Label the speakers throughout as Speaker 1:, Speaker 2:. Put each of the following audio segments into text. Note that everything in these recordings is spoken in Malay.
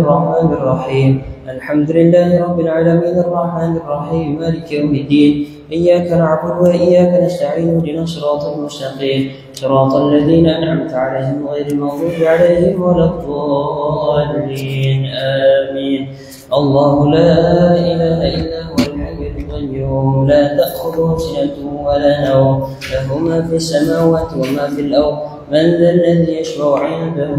Speaker 1: الرحمن الرحيم الحمد لله رب العالمين الرحمن الرحيم مالك يوم الدين إياك نعبد وإياك نستعين اهدنا الصراط المستقيم صراط الذين أنعمت عليهم غير المغضوب عليهم ولا الضالين آمين. الله لا إله إلا هو الحي القيوم لا تأخذه سنة ولا نوم له ما في السماوات وما في الأرض من ذا الذي يشفع عنده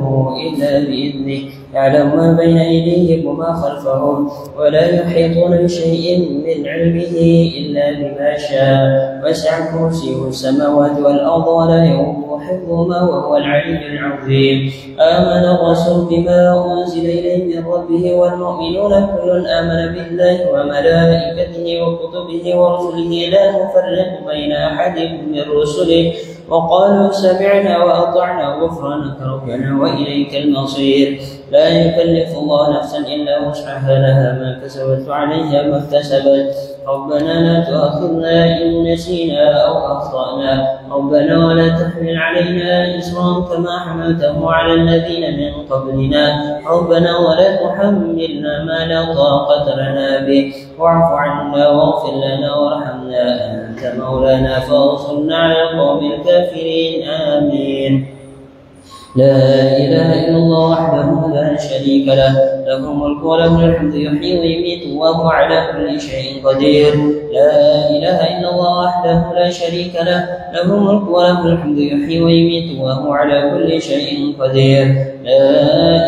Speaker 1: إلا بإذنه يعلم ما بين أيديهم وما خلفهم ولا يحيطون بشيء من علمه إلا بما شاء وسع كرسيه السماوات والأرض ولا يؤوده حفظهما وهو العلي العظيم. آمن الرسول بما أنزل إليه من ربه والمؤمنون كل آمن بالله وملائكته وكتبه ورسله لا نفرق بين أحد من رسله وقالوا سمعنا وأطعنا غفرانك ربنا وإليك المصير. لا يكلف الله نفسا إلا وسعها لها ما كسبت وعليها ما اكتسبت. ربنا لا تؤاخذنا إن نسينا أو أخطأنا ربنا ولا تحمل علينا إصرا كما حملته على الذين من قبلنا ربنا ولا تحملنا ما لا طاقة لنا به واعف عنا واغفر لنا وارحمنا أنت مولانا فانصرنا على القوم الكافرين آمين. لا إله إلا الله وحده لا شريك له له الملك وله الحمد يحيي ويميت وهو على كل شيء قدير. لا إله إلا الله وحده لا شريك له له الملك وله الحمد يحيي ويميت وهو على كل شيء قدير. لا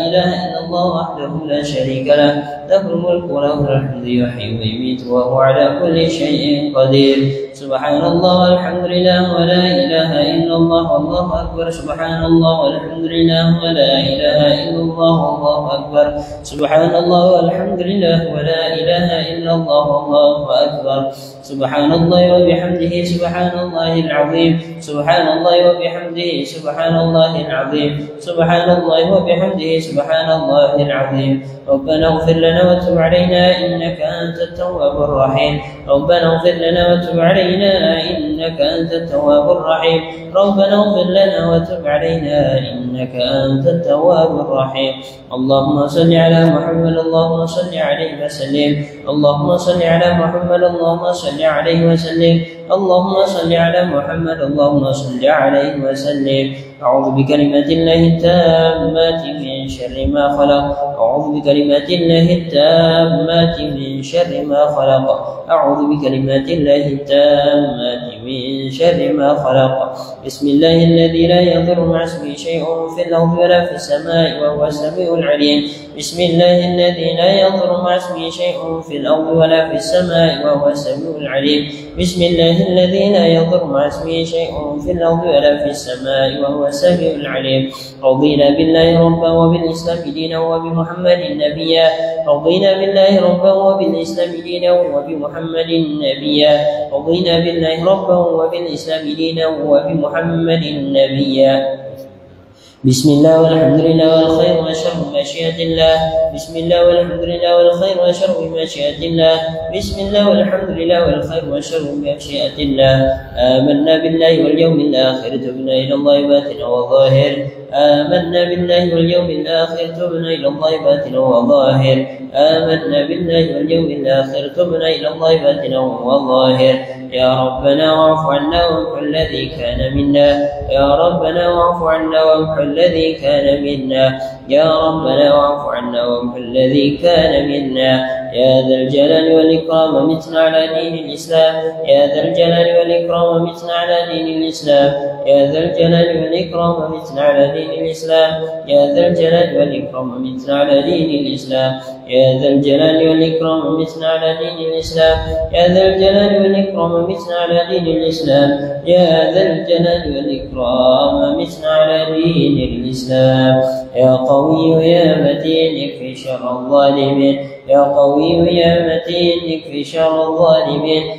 Speaker 1: إله إلا الله وحده لا شريك له له الملك وله الحمد يحيي ويميت وهو على كل شيء قدير. سبحان الله والحمد لله ولا إله إلا الله والله أكبر. سبحان الله والحمد لله ولا إله إلا الله والله أكبر. سبحان الله والحمد لله ولا إله إلا الله والله أكبر. سبحان الله وبحمده سبحان الله العظيم. سبحان الله وبحمده سبحان الله العظيم. سبحان الله وبحمده سبحان الله العظيم. ربنا اغفر لنا وتب علينا إنك أنت التواب الرحيم. ربنا اغفر لنا وتب علينا إنك أنت التواب الرحيم. ربنا اغفر لنا وتب علينا إنك أنت التواب الرحيم. اللهم صل على محمد اللهم صل عليه وسلم. اللهم صل على محمد اللهم صل عليه وسلم. اللهم صل على محمد اللهم صل عليه وسلم. أعوذ بكلمات الله التامات من شر ما خلق. أعوذ بكلمات الله التامات من شر ما خلق. أعوذ بكلمات الله التامات من شر ما خلق. بسم الله الذي لا يضر مع اسمه شيء في الأرض ولا في السماء وهو السميع العليم. بسم الله الذي لا يضر مع اسمه شيء في الأرض ولا في السماء وهو السميع العليم. بسم الله الذي لا يضر مع اسمه شيء في الأرض ولا في السماء وهو السميع العليم. رضينا بالله ربا وبالإسلام دينا وبمحمد نبيا. رضينا بالله ربا وبالإسلام دينا وبمحمد نبيا. رضينا بالله ربا وبالإسلام دينا وبمحمد نبيا. بسم الله والحمد لله والخير والشر بمشيئة الله. بسم الله والحمد لله والخير والشر بمشيئة الله. بسم الله والحمد لله والخير والشر بمشيئة الله. آمنا بالله واليوم الآخر تبنا إلى الله باطنا وظاهر. آمنا بالله واليوم الآخر تبنا إلى الله باطنا وظاهر. آمنا بالله واليوم الآخر تبنا إلى الله باطنا وظاهر. يا ربنا واعف عنا وامحو الذي كان منا. يا ربنا واعف عنا وامحو الذي كان منا. يا ربنا واعف عنا وامحو الذي كان منا. يا ذا الجلال والإكرام متنا على دين الإسلام. يا ذا الجلال والإكرام متنا على دين الإسلام. يا ذا الجلال والإكرام متنا على دين الإسلام. يا ذا الجلال والإكرام متنا على دين الإسلام. يا ذا الجلال والإكرام متنا على دين الإسلام. يا ذا الجلال والإكرام متنا على دين الإسلام. يا ذا الجلال والإكرام متنا على دين الإسلام. يا قوي يا متين اكفي شر الظالمين. يا قوي يا متين اكفي شر الظالمين.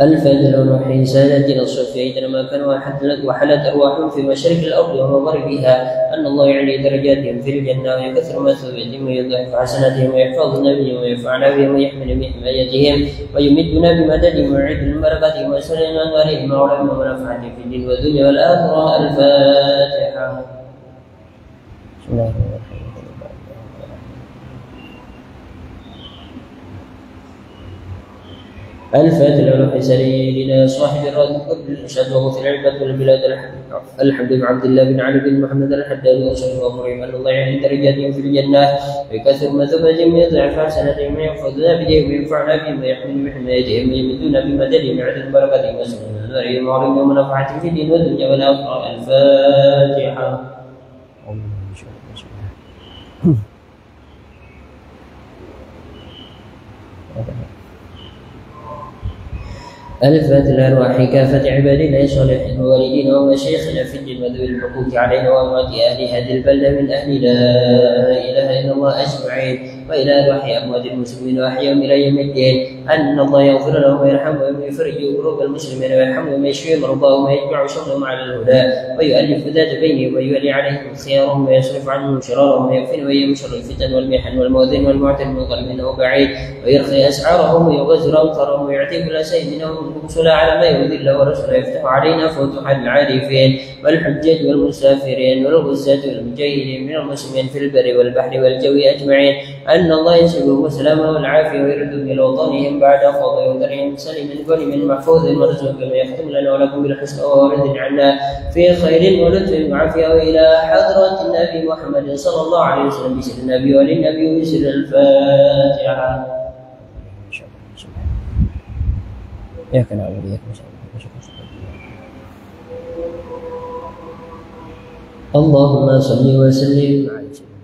Speaker 1: الفجر الروحي سادتنا الصوفية لما كانوا وحلت أرواحهم في مشارق الأرض ومغربها أن الله يعلي درجاتهم في الجنة ويكثر مثوبتهم ويضاعف حسناتهم ويحفظنا بهم وينفعنا بهم ويحمل بحمايتهم ويمدنا بمددهم ويعيد من بركاتهم ويسلنا عليهم وعلمهم ونفعتهم في الدين والدنيا والآخرة. الفاتحة. بسم الله الرحمن الرحيم. الفاتحة لروح سيدنا صاحب الرد قبل الإرشاد وغفر العباد والبلاد الحمد بن عبد الله بن علي بن محمد الحداد وأشهد وأمرهم أن الله يعلي درجاتهم في الجنة ويكثر مثوبتهم ويضاعف حسناتهم ويحفظنا بديهم وينفعنا بهم ويحمل بحمايتهم ويمدنا بمددهم ويعد بركاتهم وسلم عليهم وعلمهم ونفعتهم في الدين والدنيا والآخرة. الفاتحة. الفاتحة لأرواح كافة عبادنا الصالحين ووالدينا ومشايخنا في الدين وذوي الحقوق علينا وأموات أهل هذه البلدة من أهل لا إله إلا الله أجمعين وإلى أرواح أموات المسلمين وأحياهم إلى يوم الدين أن الله يغفر لهم ويرحمهم ويفرج كروب المسلمين ويرحمهم ويشفي مرضاهم ويجمع شملهم على الهدى ويؤلف ذات بينهم ويولي عليهم خيارهم ويصرف عنهم شرارهم ويكفن ويهم شر الفتن والمحن والمؤذن والمعتد من قريب منه وبعيد ويرخي أسعارهم ويغزر أمطارهم ويعطي كل شيء منهم الرسل على ما يرضي الله ورسوله يفتح علينا فتوح العارفين والحجاج والمسافرين والغزاة والمجاهدين من المسلمين في البر والبحر والجو أجمعين أن الله يسلمهم السلامة والعافية ويردهم إلى وطنهم بعد فضل وذرهم سليم غنم محفوظ مرزوق كما يختم لنا ولكم بالحسنى وورد عنا في خير ولطف وعافية وإلى حضرة النبي محمد صلى الله عليه وسلم بسر النبي وللنبي بسر الفاتحة. إياك نعبد وإياك نستعين اللهم صل وسلم على سيدنا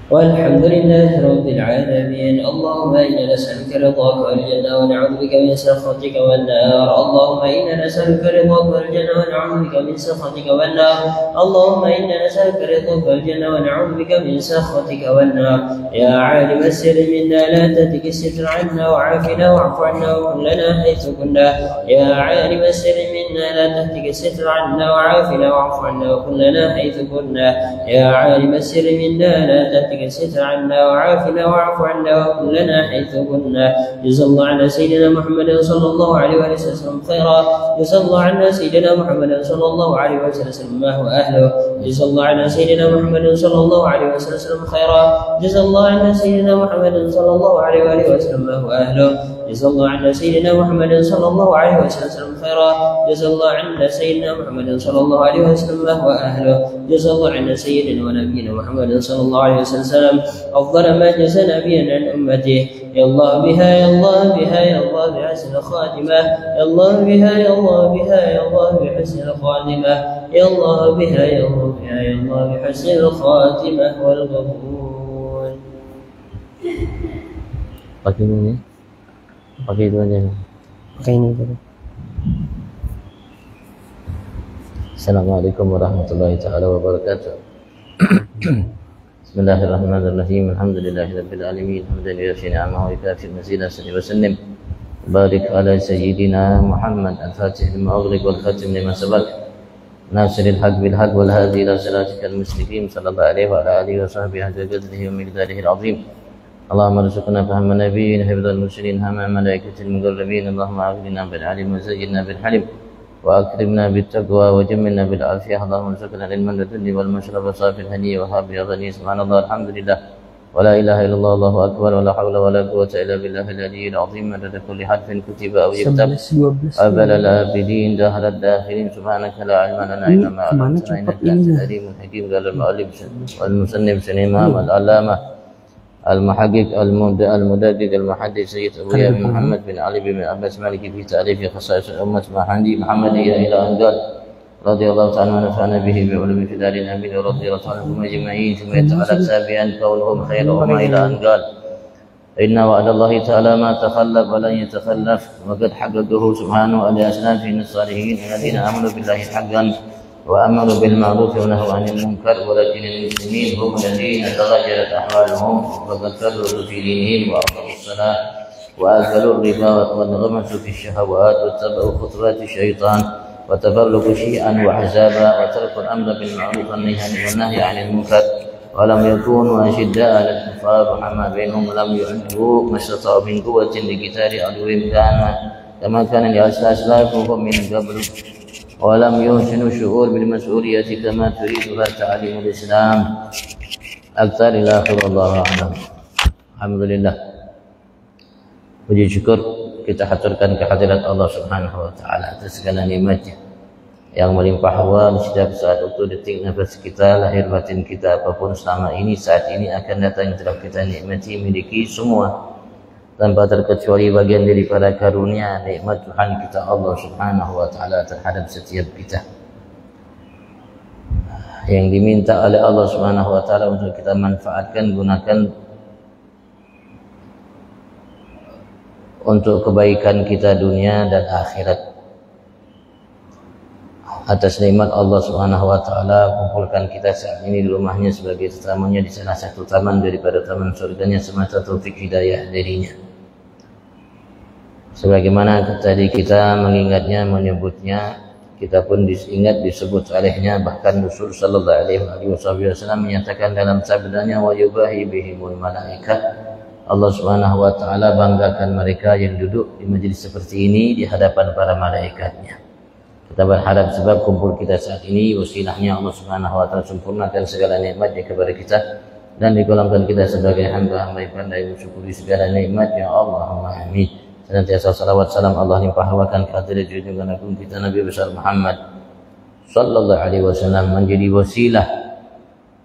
Speaker 1: والحمد لله رب العالمين. اللهم إنا نسألك رضاك والجنة ونعوذ بك من سخطك والنار. اللهم إنا نسألك رضاك والجنة ونعوذ بك من سخطك والنار. اللهم إنا نسألك رضاك والجنة ونعوذ بك من سخطك والنار. يا عالم السر منا لا تتك الستر عنا وعافنا واعف عنا وكن لنا حيث كنا. يا عالم السر منا لا تهتك الستر عنا وعافنا واعف عنا وكن لنا حيث كنا. يا عالم السر منا لا تهتك الستر عنا وعافنا واعف عنا وكن لنا حيث كنا. جزا الله عنا سيدنا محمد صلى الله عليه وسلم خيرا. جزا الله عنا سيدنا محمد صلى الله عليه وسلم ما هو أهله. جزا الله عنا سيدنا محمد صلى الله عليه وسلم خيرا. جزا الله عنا سيدنا محمد صلى الله عليه وسلم ما هو أهله. جزا الله عنا سيدنا محمد صلى الله عليه وسلم خيرا. جزا الله عنا سيدنا محمد صلى الله عليه وسلم ما هو أهله. جزا الله عنا سيدنا ونبينا محمد صلى الله عليه وسلم أفضل ما جزى نبيا عن أمته. يا الله بها يا الله بها يا الله بحسن خاتمة. يا الله بها يا الله بها يا الله بحسن الخاتمة. يا الله بها يا الله بها يا الله بحسن الخاتمة والقبول.
Speaker 2: Pakai ini, pakai itu aja.
Speaker 1: Pakai ini dulu.
Speaker 2: Assalamualaikum warahmatullahi taala wabarakatuh. Bismillahirrahmanirrahim. Alhamdulillahirabbil alamin. Hamdan yuwaffi ni'amahu wa yukafi mazidah wa sallim. Barik ala sayyidina Muhammad al-Fatih lima ughliq wal khatim lima sabaq. Nasiril haqq bil haqq wal hadi ila siratikal mustaqim sallallahu alaihi wa ala alihi wa sahbihi hadza qadrihi wa miqdarihi al-azim. اللهم ارزقنا فهم النبيين حفظ المرسلين هم ملائكة المقربين. اللهم أغننا بالعلم وزينا بالحلم وأكرمنا بالتقوى وجملنا بالعافية. اللهم ارزقنا العلم لدني والمشرب صافي الهني وهاب يا غني. سبحان الله الحمد لله ولا إله إلا الله الله أكبر ولا حول ولا قوة إلا بالله العلي العظيم. مدد كل حرف كتب أو يكتب أبل العابدين دهر الداخلين. سبحانك لا علم لنا إلا ما علمتنا إنك أنت العليم الحكيم. قال المؤلف والمصنف الإمام العلامة المحقق المدقق المحدث سيد أبو يحيى محمد بن علي بن عباس مالكي في تعريف خصائص الأمة محمدية إلى أن قال رضي الله تعالى ونفعنا به بعلوم في دار الأمين ورضي الله عنهم أجمعين. ثم يتعلق سابعا قولهم خيرهم إلى أن قال إن وعد الله تعالى ما تخلف ولن يتخلف وقد حققه سبحانه لأسلافنا الصالحين الذين آمنوا بالله حقا وأمروا بالمعروف ونهوا عن المنكر ولكن المسلمين هم الذين تغيرت أحوالهم وقد فرطوا في دينهم وأقاموا الصلاة وأكلوا الربا وانغمسوا في الشهوات واتبعوا خطوات الشيطان وتفرقوا شيئا وحزابا وتركوا الأمر بالمعروف والنهي عن المنكر ولم يكونوا أشداء على الكفار رحماء بينهم ولم يعدوا ما استطاعوا من قوة لقتال عدوهم كما كان لأسلافهم من قبل ولم يحسنوا الشعور بالمسؤولية كما تريدها تعاليم الإسلام أكثر إلى آخر. الله أعلم. Alhamdulillah, puji syukur kita haturkan kehadirat Allah Subhanahu wa taala atas segala nikmatnya yang melimpah ruah di setiap saat waktu detik nafas kita, lahir batin kita, apapun selama ini, saat ini akan datang yang telah kita nikmati, miliki semua tanpa terkecuali bagian daripada karunia nikmat Tuhan kita Allah Subhanahu wa taala terhadap setiap kita. Yang diminta oleh Allah Subhanahu wa taala untuk kita manfaatkan, gunakan untuk kebaikan kita dunia dan akhirat. Atas nikmat Allah Subhanahu wa taala kumpulkan kita saat ini di rumahnya sebagai tetamunya di salah satu taman daripada taman surganya semata taufik hidayah darinya. Sebagaimana tadi kita mengingatnya, menyebutnya, kita pun diingat disebut olehnya, bahkan Rasul sallallahu alaihi wasallam menyatakan dalam sabdanya wa yubahi bihimul malaikat, Allah Subhanahu wa taala banggakan mereka yang duduk di majelis seperti ini di hadapan para malaikatnya. Kita berharap sebab kumpul kita saat ini wasilahnya Allah Subhanahu wa taala sempurnakan segala nikmatnya kepada kita dan digolongkan kita sebagai hamba-hamba yang pandai mensyukuri segala nikmatnya. Allahumma amin. Senantiasa salawat salam Allah limpah ruahkan kehadirat junjungan agung kita Nabi besar Muhammad sallallahu alaihi wasallam menjadi wasilah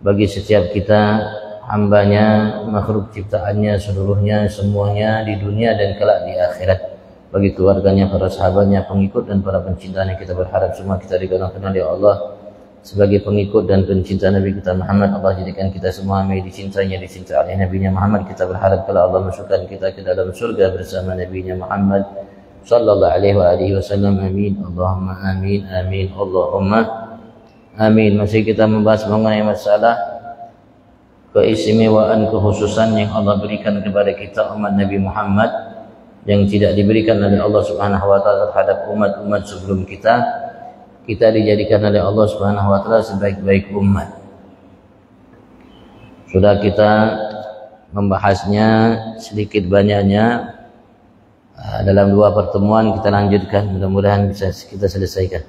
Speaker 2: bagi setiap kita, hambanya, makhluk ciptaannya seluruhnya, semuanya di dunia dan kelak di akhirat, bagi keluarganya, para sahabatnya, pengikut dan para pencinta yang kita berharap semua kita digolongkan oleh Allah sebagai pengikut dan pencinta Nabi kita Muhammad. Allah jadikan kita semua yang dicintainya, dicinta oleh Nabi-Nya Muhammad. Kita berharap kalau Allah masukkan kita ke dalam surga bersama Nabi-Nya Muhammad sallallahu alaihi wasallam. Amin. Allahumma amin. Amin. Allahumma amin. Masih kita membahas mengenai masalah keistimewaan, kekhususan yang Allah berikan kepada kita umat Nabi Muhammad yang tidak diberikan oleh Allah Subhanahu wa taala terhadap umat-umat sebelum kita. Kita dijadikan oleh Allah Subhanahu wa taala sebaik-baik umat. Sudah kita membahasnya sedikit banyaknya dalam 2 pertemuan, kita lanjutkan, mudah-mudahan bisa kita selesaikan.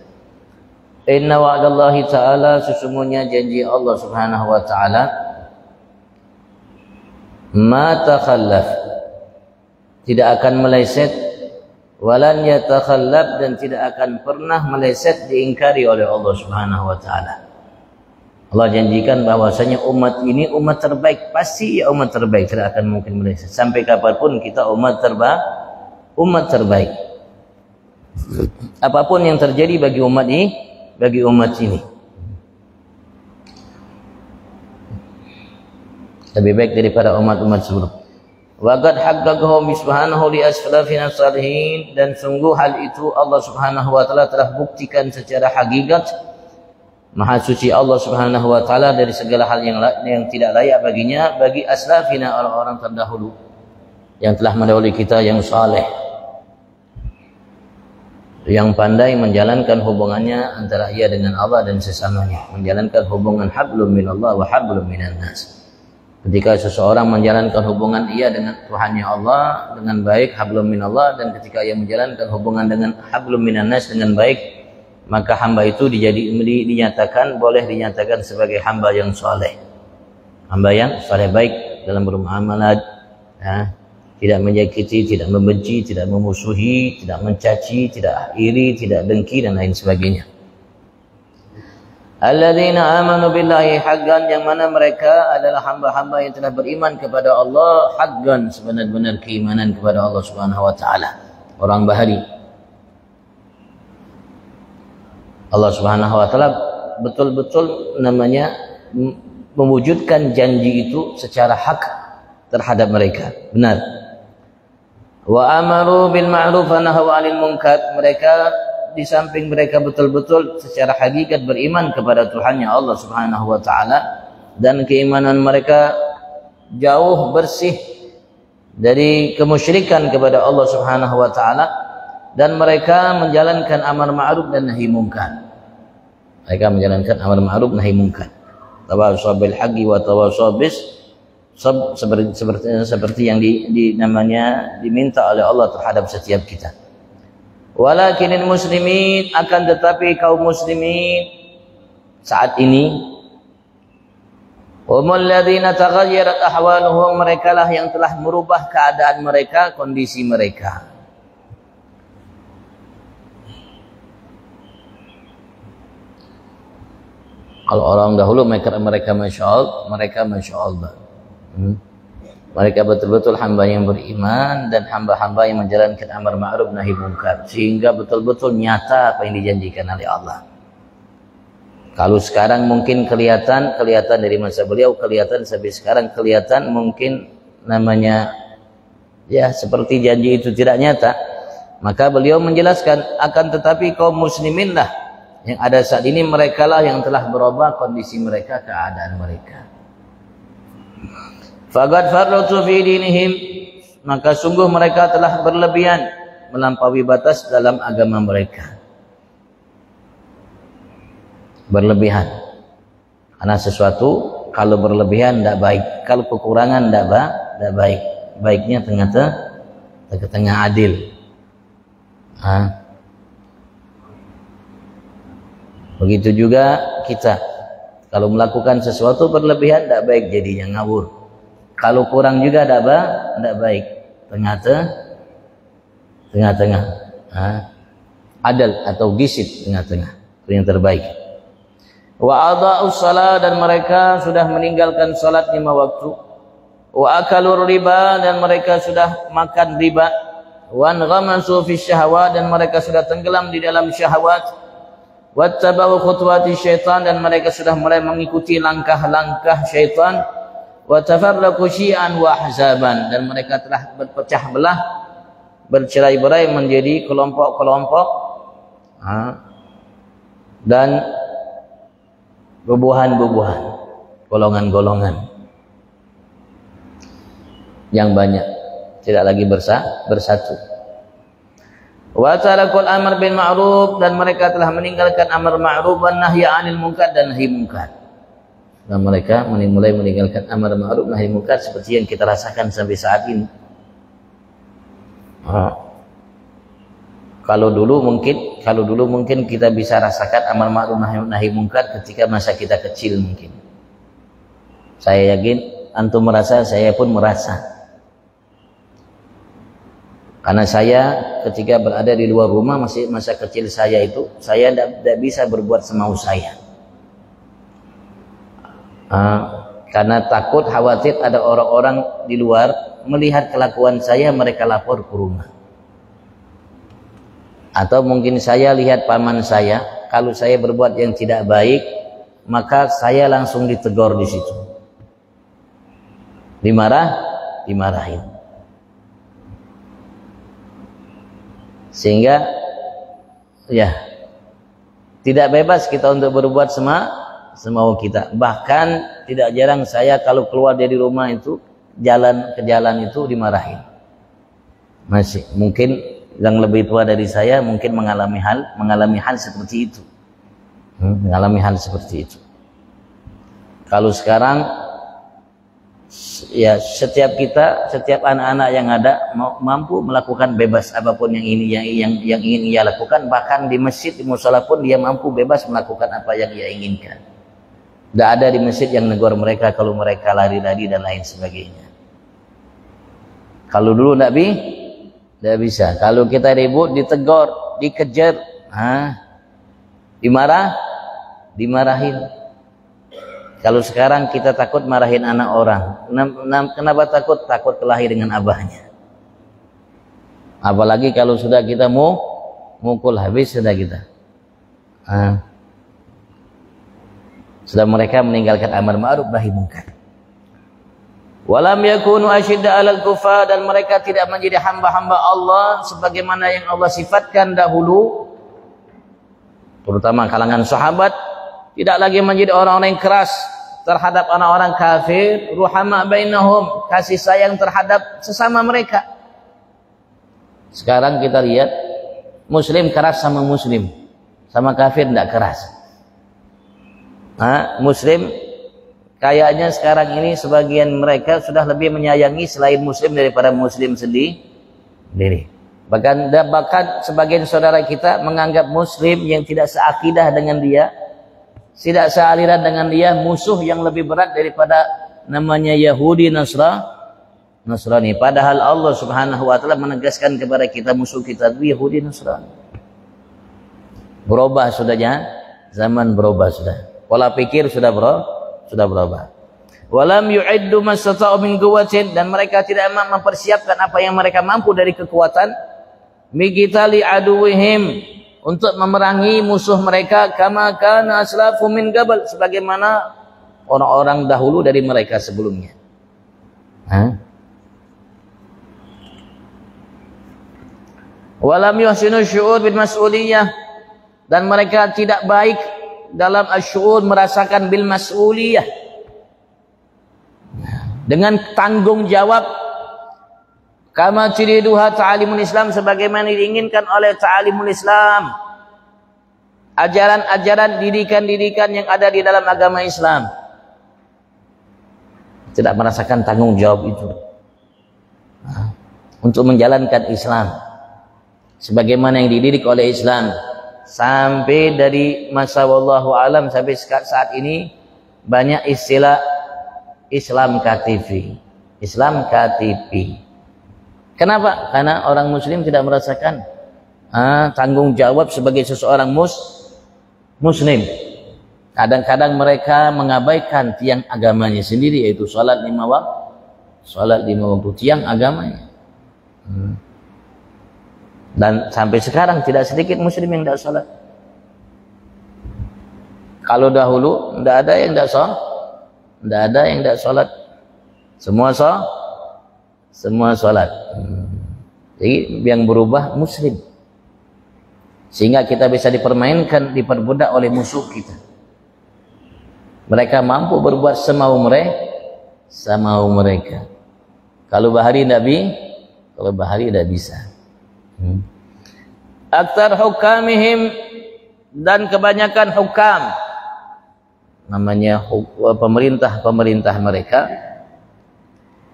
Speaker 2: Inna wa'dallahi ta'ala, sesungguhnya janji Allah Subhanahu wa taala, ma takhallaf, tidak akan meleset, walan yatakhallab, dan tidak akan pernah meleset, diingkari oleh Allah Subhanahu wa taala. Allah janjikan bahwasanya umat ini umat terbaik, pasti ya umat terbaik, tidak akan mungkin meleset. Sampai kapanpun kita umat terbaik. Apapun yang terjadi bagi umat ini, lebih baik daripada umat-umat sebelum. Waqad haqqaqahu subhanahu li asfalafina salihin, dan sungguh hal itu Allah Subhanahu wa taala telah buktikan secara hakikat. Maha suci Allah Subhanahu wa taala dari segala hal yang tidak layak baginya, bagi aslafina, orang-orang terdahulu yang telah mendahului kita, yang saleh, yang pandai menjalankan hubungannya antara ia dengan Allah dan sesamanya, menjalankan hubungan hablum minallah wa hablum minan nas. Ketika seseorang menjalankan hubungan ia dengan Tuhannya Allah dengan baik, hablum minallah, dan ketika ia menjalankan hubungan dengan hablum minan nas dengan baik, maka hamba itu boleh dinyatakan sebagai hamba yang soleh, hamba yang soleh, baik dalam bermuamalat, ya, tidak menyakiti, tidak membenci, tidak memusuhi, tidak mencaci, tidak iri, tidak dengki, dan lain sebagainya. Alladzina amanu billahi haqqan, yang mana mereka adalah hamba-hamba yang telah beriman kepada Allah haqqan, sebenar-benar keimanan kepada Allah Subhanahu wa taala, orang bahari. Allah Subhanahu wa taala betul-betul namanya mewujudkan janji itu secara hak terhadap mereka, benar. Wa amaru bil ma'ruf wa nahaw 'anil munkar, mereka di samping mereka betul-betul secara hakikat beriman kepada Tuhannya Allah Subhanahu wa taala, dan keimanan mereka jauh bersih dari kemusyrikan kepada Allah Subhanahu wa taala, dan mereka menjalankan amar ma'ruf dan nahi munkar. Mereka menjalankan amar ma'ruf nahi munkar. Tawassaw bil haqqi wa tawassaw bis sabr, seperti yang namanya diminta oleh Allah terhadap setiap kita. Walakinil muslimin, akan tetapi kaum muslimin saat ini, humul ladzina taghayyarat ahwaluhum, merekalah yang telah merubah keadaan mereka, kondisi mereka. Kalau orang dahulu mereka Masya Allah, mereka betul-betul hamba yang beriman dan hamba-hamba yang menjalankan amar ma'ruf nahi munkar, sehingga betul-betul nyata apa yang dijanjikan oleh Allah. Kalau sekarang mungkin kelihatan dari masa beliau, kelihatan sampai sekarang kelihatan mungkin namanya ya seperti janji itu tidak nyata, maka beliau menjelaskan akan tetapi kaum muslimin lah yang ada saat ini, mereka lah yang telah berubah kondisi mereka, keadaan mereka. Faqad farratu fi dinihim, maka sungguh mereka telah berlebihan, melampaui batas dalam agama mereka. Berlebihan, karena sesuatu kalau berlebihan tidak baik, kalau kekurangan tidak baik. Baiknya tengah-tengah adil. Begitu juga kita, kalau melakukan sesuatu berlebihan tidak baik, jadinya ngawur. Kalau kurang juga tidak baik, tengah-tengah, adil atau gisit, tengah-tengah, itu yang terbaik. Wa adha'us shalah, dan mereka sudah meninggalkan salat 5 waktu. Wa akalur riba, dan mereka sudah makan riba. Wa anghamasu fi syahwat, dan mereka sudah tenggelam di dalam syahwat. Wattaba'u khutuwati syaitan, dan mereka sudah mulai mengikuti langkah-langkah syaitan. Wa tafarraqu syi'an wa ahzaban, dan mereka telah berpecah belah, bercerai-berai menjadi kelompok-kelompok dan bubuhan-bubuhan, golongan-golongan yang banyak, tidak lagi bersatu. Wa tarakul amr bil ma'ruf, dan mereka telah meninggalkan amar ma'ruf wan nahyi 'anil munkar, dan nahi munkar. Dan mereka mulai meninggalkan amar ma'ruf nahi munkar seperti yang kita rasakan sampai saat ini. Kalau dulu mungkin kita bisa rasakan amar ma'ruf nahi munkar ketika masa kita kecil mungkin. Saya yakin antum merasa, saya pun merasa. Karena saya ketika berada di luar rumah, masih masa kecil saya itu, saya tidak bisa berbuat semau saya. Karena takut, khawatir ada orang-orang di luar melihat kelakuan saya, mereka lapor ke rumah. Atau mungkin saya lihat paman saya, kalau saya berbuat yang tidak baik, maka saya langsung ditegur di situ. Dimarahin. Sehingga ya tidak bebas kita untuk berbuat semau kita. Bahkan tidak jarang saya kalau keluar dari rumah itu ke jalan itu dimarahin. Masih mungkin yang lebih tua dari saya mungkin mengalami hal seperti itu. Mengalami hal seperti itu. Kalau sekarang ya setiap anak-anak yang ada mampu melakukan bebas apapun yang ingin ia lakukan, bahkan di masjid, di mushola pun dia mampu bebas melakukan apa yang ia inginkan. Tidak ada di masjid yang negur mereka kalau mereka lari-lari dan lain sebagainya. Kalau dulu tidak bisa. Kalau kita ribut, ditegur, dikejar, dimarahin. Kalau sekarang kita takut marahin anak orang. Kenapa takut? Takut kelahi dengan abahnya. Apalagi kalau sudah kita mukul habis sudah kita. Sudah mereka meninggalkan amar ma'ruf nahi munkar. Walam yakunu asyidda 'alal kufar, dan mereka tidak menjadi hamba-hamba Allah sebagaimana yang Allah sifatkan dahulu. terutama kalangan sahabat, tidak lagi menjadi orang-orang yang keras terhadap orang-orang kafir, ruhama bainahum, kasih sayang terhadap sesama mereka. Sekarang kita lihat muslim keras sama muslim, sama kafir tidak keras. Muslim kayaknya sekarang ini sebagian mereka sudah lebih menyayangi selain muslim daripada muslim sendiri. Bahkan sebagian saudara kita menganggap muslim yang tidak seakidah dengan dia, tidak sealiran dengan dia, musuh yang lebih berat daripada namanya Yahudi Nasrani. Padahal Allah Subhanahu wa taala menegaskan kepada kita musuh kita itu Yahudi Nasrani. Berubah sudahnya, zaman berubah sudah. Pola pikir sudah berubah. Walam yu'iddu mastata'u min quwwatin, dan mereka tidak mempersiapkan apa yang mereka mampu dari kekuatan, migitali aduwihim, untuk memerangi musuh mereka, kama kana aslafu min qabl, sebagaimana orang-orang dahulu dari mereka sebelumnya. Walam yuhsinu syu'ur bil mas'uliyah, dan mereka tidak baik dalam asy'ur, merasakan bil mas'uliyah, dengan tanggung jawab, kama turiduha ta'alimul Islam, sebagaimana diinginkan oleh ta'alimul Islam, ajaran-ajaran, didikan-didikan yang ada di dalam agama Islam. Tidak merasakan tanggung jawab itu untuk menjalankan Islam sebagaimana yang dididik oleh Islam, sampai dari masa wallahu alam sampai saat ini banyak istilah Islam KTP. Kenapa? Karena orang muslim tidak merasakan tanggung jawab sebagai seseorang muslim. Kadang-kadang mereka mengabaikan tiang agamanya sendiri, yaitu salat 5 waktu, tiang agamanya. Dan sampai sekarang tidak sedikit muslim yang tidak salat. Kalau dahulu tidak ada yang tidak salat, semua salat. Jadi yang berubah muslim, sehingga kita bisa dipermainkan, diperbudak oleh musuh kita. Mereka mampu berbuat semau mereka. Kalau bahari tidak bisa. Aktar hukamihim, dan kebanyakan hukam, namanya pemerintah mereka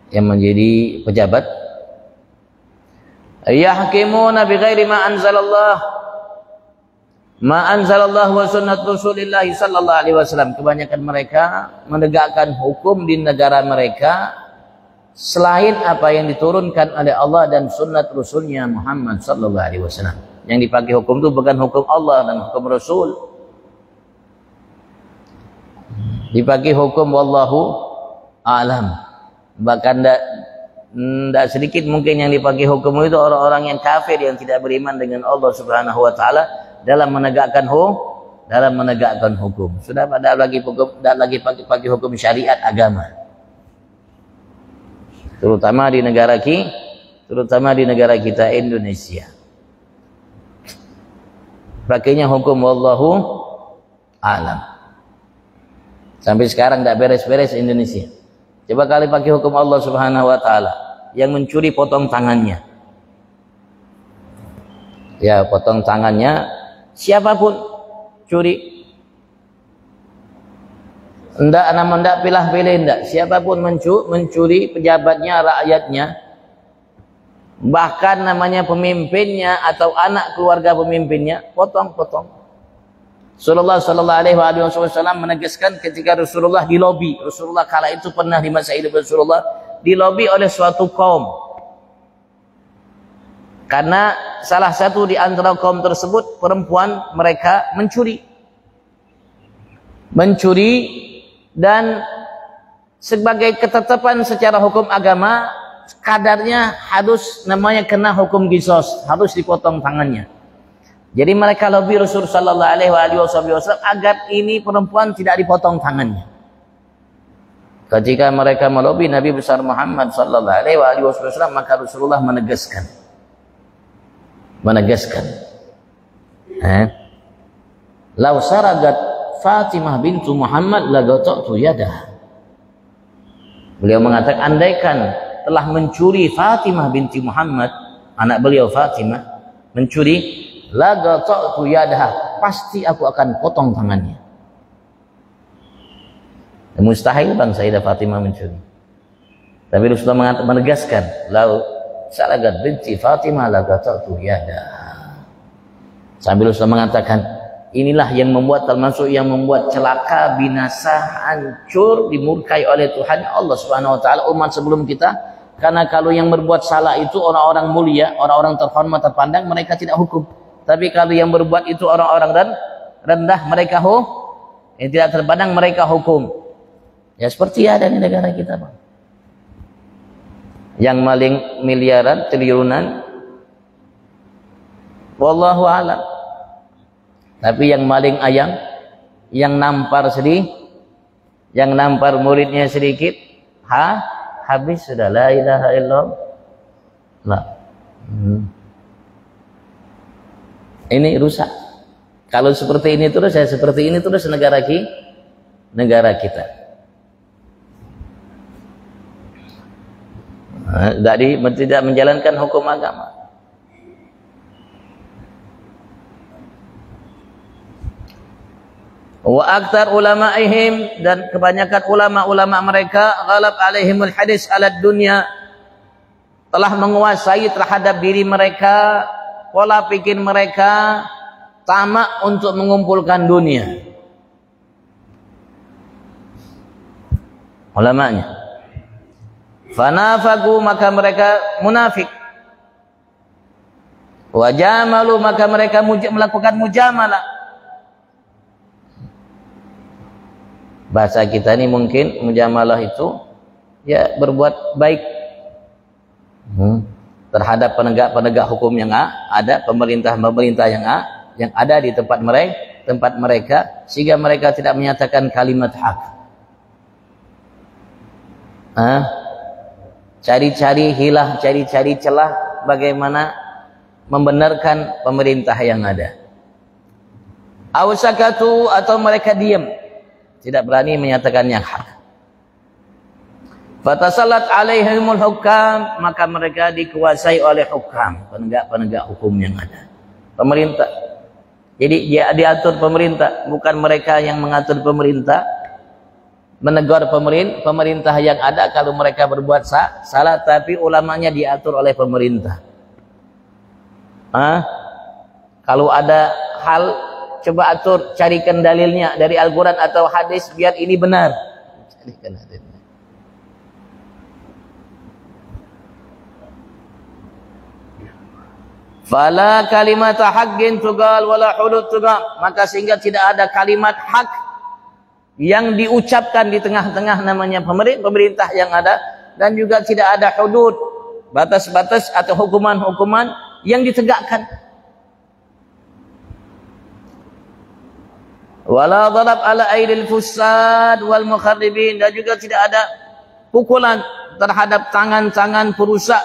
Speaker 2: yang menjadi pejabat, yahkimuna bighairi ma anzalallah wa sunnat Rasulillah sallallahu alaihi wasallam. Kebanyakan mereka menegakkan hukum di negara mereka selain apa yang diturunkan oleh Allah dan sunnat Rasulnya Muhammad sallallahu alaihi wasallam. Yang dipakai hukum itu bukan hukum Allah dan hukum Rasul, dipakai hukum wallahu a'lam. Bahkan tidak sedikit mungkin yang dipakai hukum itu orang-orang yang kafir, yang tidak beriman dengan Allah Subhanahu wa taala dalam menegakkan hukum. Sudah pada lagi pakai hukum syariat agama. Terutama di negara kita Indonesia. Pakainya hukum wallahu a'lam. Sampai sekarang tidak beres-beres Indonesia. Coba kali pakai hukum Allah Subhanahu wa taala, yang mencuri potong tangannya. Ya, potong tangannya siapapun curi. Ndak pilih-pilih ndak. Siapapun mencuri, pejabatnya, rakyatnya, bahkan namanya pemimpinnya atau anak keluarga pemimpinnya, potong-potong. Rasulullah sallallahu alaihi wasallam menegaskan ketika Rasulullah dilobi. Rasulullah kala itu pernah di masa hidup Rasulullah dilobi oleh suatu kaum. Karena salah satu di antara kaum tersebut, perempuan mereka mencuri. Dan sebagai ketetapan secara hukum agama, kadarnya harus namanya kena hukum qisas, harus dipotong tangannya. Jadi mereka lobby Rasul sallallahu alaihi wasallam agar ini perempuan tidak dipotong tangannya. Ketika mereka melobi Nabi besar Muhammad sallallahu alaihi wasallam, maka Rasulullah menegaskan. Lau saragat Fatimah bintu Muhammad lagata'tu yadah. Beliau mengatakan, andaikan telah mencuri Fatimah binti Muhammad, anak beliau Fatimah mencuri, lagata'tu yadah, pasti aku akan potong tangannya. Mustahil bang Sayyidah Fatimah mencuri. Tapi Rasulullah menegaskan, lau saragat binti Fatimah lagata'tu yadah. Sambil Rasulullah mengatakan, inilah yang membuat, termasuk yang membuat celaka, binasa, hancur, dimurkai oleh Tuhan Allah Subhanahu wa taala umat sebelum kita. Karena kalau yang berbuat salah itu orang-orang mulia, orang-orang terhormat, terpandang, mereka tidak hukum. Tapi kalau yang berbuat itu orang-orang rendah, mereka yang tidak terpandang, mereka hukum. Ya seperti ada di negara kita, Bang. Yang maling miliaran, triliunan, wallahu a'lam. Tapi yang maling ayam, yang nampar sedih, yang nampar muridnya sedikit, habis sudah, la ilaha illallah. Ini rusak. Kalau seperti ini terus, seperti ini terus negara kita. Tidak menjalankan hukum agama. Wa aktar ulama'ihim, dan kebanyakan ulama-ulama mereka, ghalab alaihimul hadis alad dunya, telah menguasai terhadap diri mereka, pola pikir mereka tamak untuk mengumpulkan dunia. Ulamanya fanafaku, maka mereka munafik. Wajamalu, maka mereka melakukan mujamalah. Bahasa kita ini mungkin mujamalah itu ya berbuat baik terhadap penegak hukum yang ada, pemerintah yang ada di tempat mereka, sehingga mereka tidak menyatakan kalimat hak. Cari-cari hilah, cari-cari celah bagaimana membenarkan pemerintah yang ada. Awsakatu, atau mereka diam, tidak berani menyatakan yang hak. Fatasallat alaihimul hukam, maka mereka dikuasai oleh hukam, penegak hukum yang ada, pemerintah. Jadi dia diatur pemerintah, bukan mereka yang mengatur pemerintah, menegur pemerintah yang ada kalau mereka berbuat salah, tapi ulamanya diatur oleh pemerintah. Kalau ada hal, coba atur, carikan dalilnya dari Al-Quran atau hadis biar ini benar. Carikan hadisnya. Fala kalimat haqqin tugal wala hudud tugal, maka sehingga tidak ada kalimat hak yang diucapkan di tengah-tengah namanya pemerintah yang ada, dan juga tidak ada hudud, batas-batas atau hukuman-hukuman yang ditegakkan. Wala dharab ala aidil fusad wal mukharribin, dan juga tidak ada pukulan terhadap tangan-tangan perusak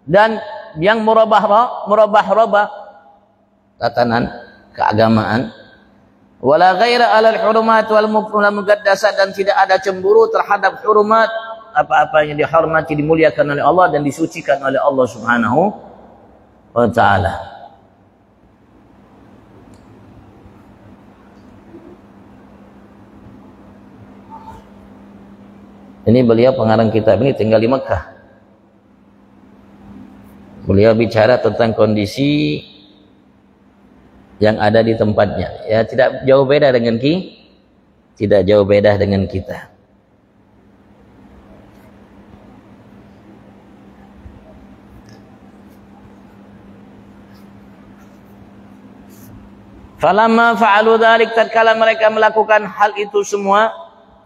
Speaker 2: dan yang merubah tatanan keagamaan. Wala ghaira alal hurumat wal muqaddasat, dan tidak ada cemburu terhadap hurumat, apa-apa yang dihormati, dimuliakan oleh Allah dan disucikan oleh Allah Subhanahu wa taala. Ini beliau pengarang kitab ini tinggal di Mekah. Beliau bicara tentang kondisi yang ada di tempatnya. Ya, tidak jauh beda dengan kita. Falamma fa'alu dzalik, tatkala mereka melakukan hal itu semua,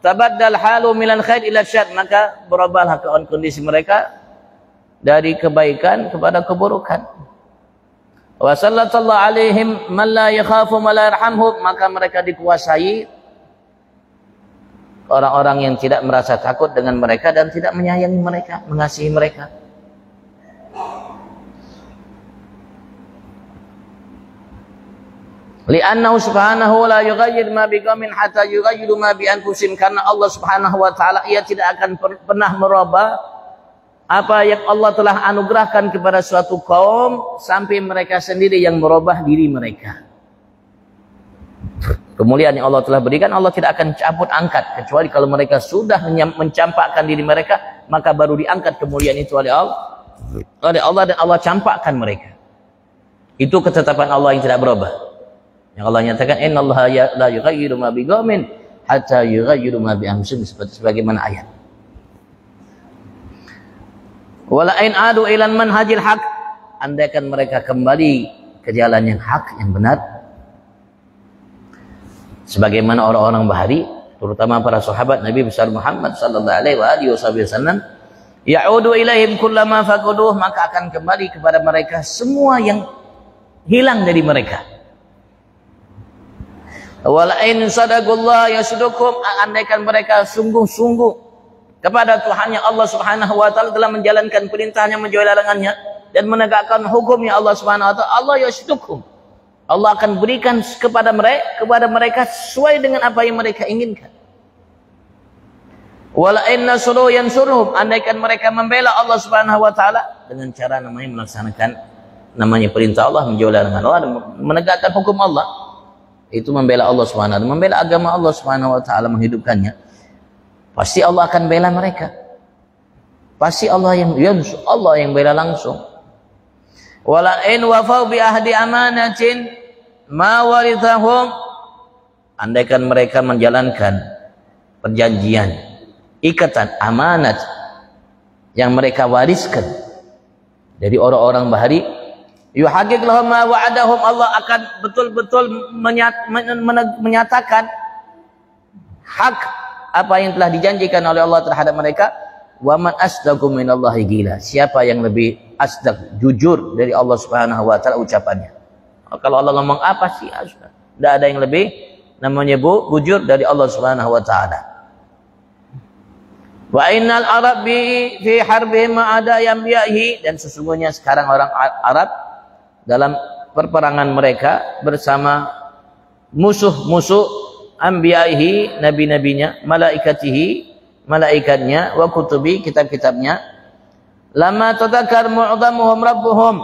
Speaker 2: tabaddal halu minal khair ila syarr, maka berubahlah kondisi mereka dari kebaikan kepada keburukan. Wa sallallahu alaihim man la yakhafu wa la yarhamhum, maka mereka dikuasai orang-orang yang tidak merasa takut dengan mereka dan tidak menyayangi mereka, mengasihi mereka. Li'annahu subhanahu la yughayyir ma biqaumin hatta yughayyiru ma bi anfusihim, karena Allah Subhanahu wa taala ia tidak akan pernah merubah apa yang Allah telah anugerahkan kepada suatu kaum sampai mereka sendiri yang merubah diri mereka. Kemuliaan yang Allah telah berikan Allah tidak akan cabut angkat kecuali kalau mereka sudah mencampakkan diri mereka, maka baru diangkat kemuliaan itu oleh Allah dan Allah campakkan mereka. Itu ketetapan Allah yang tidak berubah. Yang Allah nyatakan innallaha la yughayyiru ma biqaumin hatta yughayyiru ma bi anfusihim, seperti sebagaimana ayat. Wala in adu ila manhajil haq, andaikan mereka kembali ke jalan yang hak, yang benar, sebagaimana orang-orang bahari, terutama para sahabat Nabi besar Muhammad sallallahu alaihi wasallam, ya'udu ilaihim kullama faquduh, maka akan kembali kepada mereka semua yang hilang dari mereka. Wala in sadaqullah yasdukum, andaikan mereka sungguh-sungguh kepada Tuhannya Allah Subhanahu wa taala dalam menjalankan perintahnya, menjauhi larangannya dan menegakkan hukumnya Allah Subhanahu wa taala, Allah yasdukum, Allah akan berikan kepada mereka sesuai dengan apa yang mereka inginkan. Wala in nasru yansuruhum, andaikan mereka membela Allah Subhanahu wa taala dengan cara namanya melaksanakan namanya perintah Allah, menjauhi larangan Allah, menegakkan hukum Allah. Itu membela Allah Subhanahu wa taala, membela agama Allah Subhanahu wa taala, menghidupkannya. Pasti Allah akan bela mereka. Pasti Allah yang bela langsung. Wala in wafau bi ahdi amanatin ma warithahum, andaikan mereka menjalankan perjanjian, ikatan amanat yang mereka wariskan dari orang-orang bahari, yuhaqiq lahum ma wa'adahum, Allah akan betul-betul menyatakan hak apa yang telah dijanjikan oleh Allah terhadap mereka. Wa man asdaqu minallahi qila, siapa yang lebih asdaq, jujur dari Allah Subhanahu wa taala ucapannya. Kalau Allah ngomong apa sih, tidak ada yang lebih namanya jujur dari Allah Subhanahu wa taala. Wa innal arabi fi harbihim ma'ada yambihi, dan sesungguhnya sekarang orang Arab dalam perperangan mereka bersama musuh-musuh anbiya'ihi, nabi-nabinya, malaikatihi, malaikatnya, wa kutubi, kitab-kitabnya, lama tadzakkar mu'dhamuhum rabbuhum,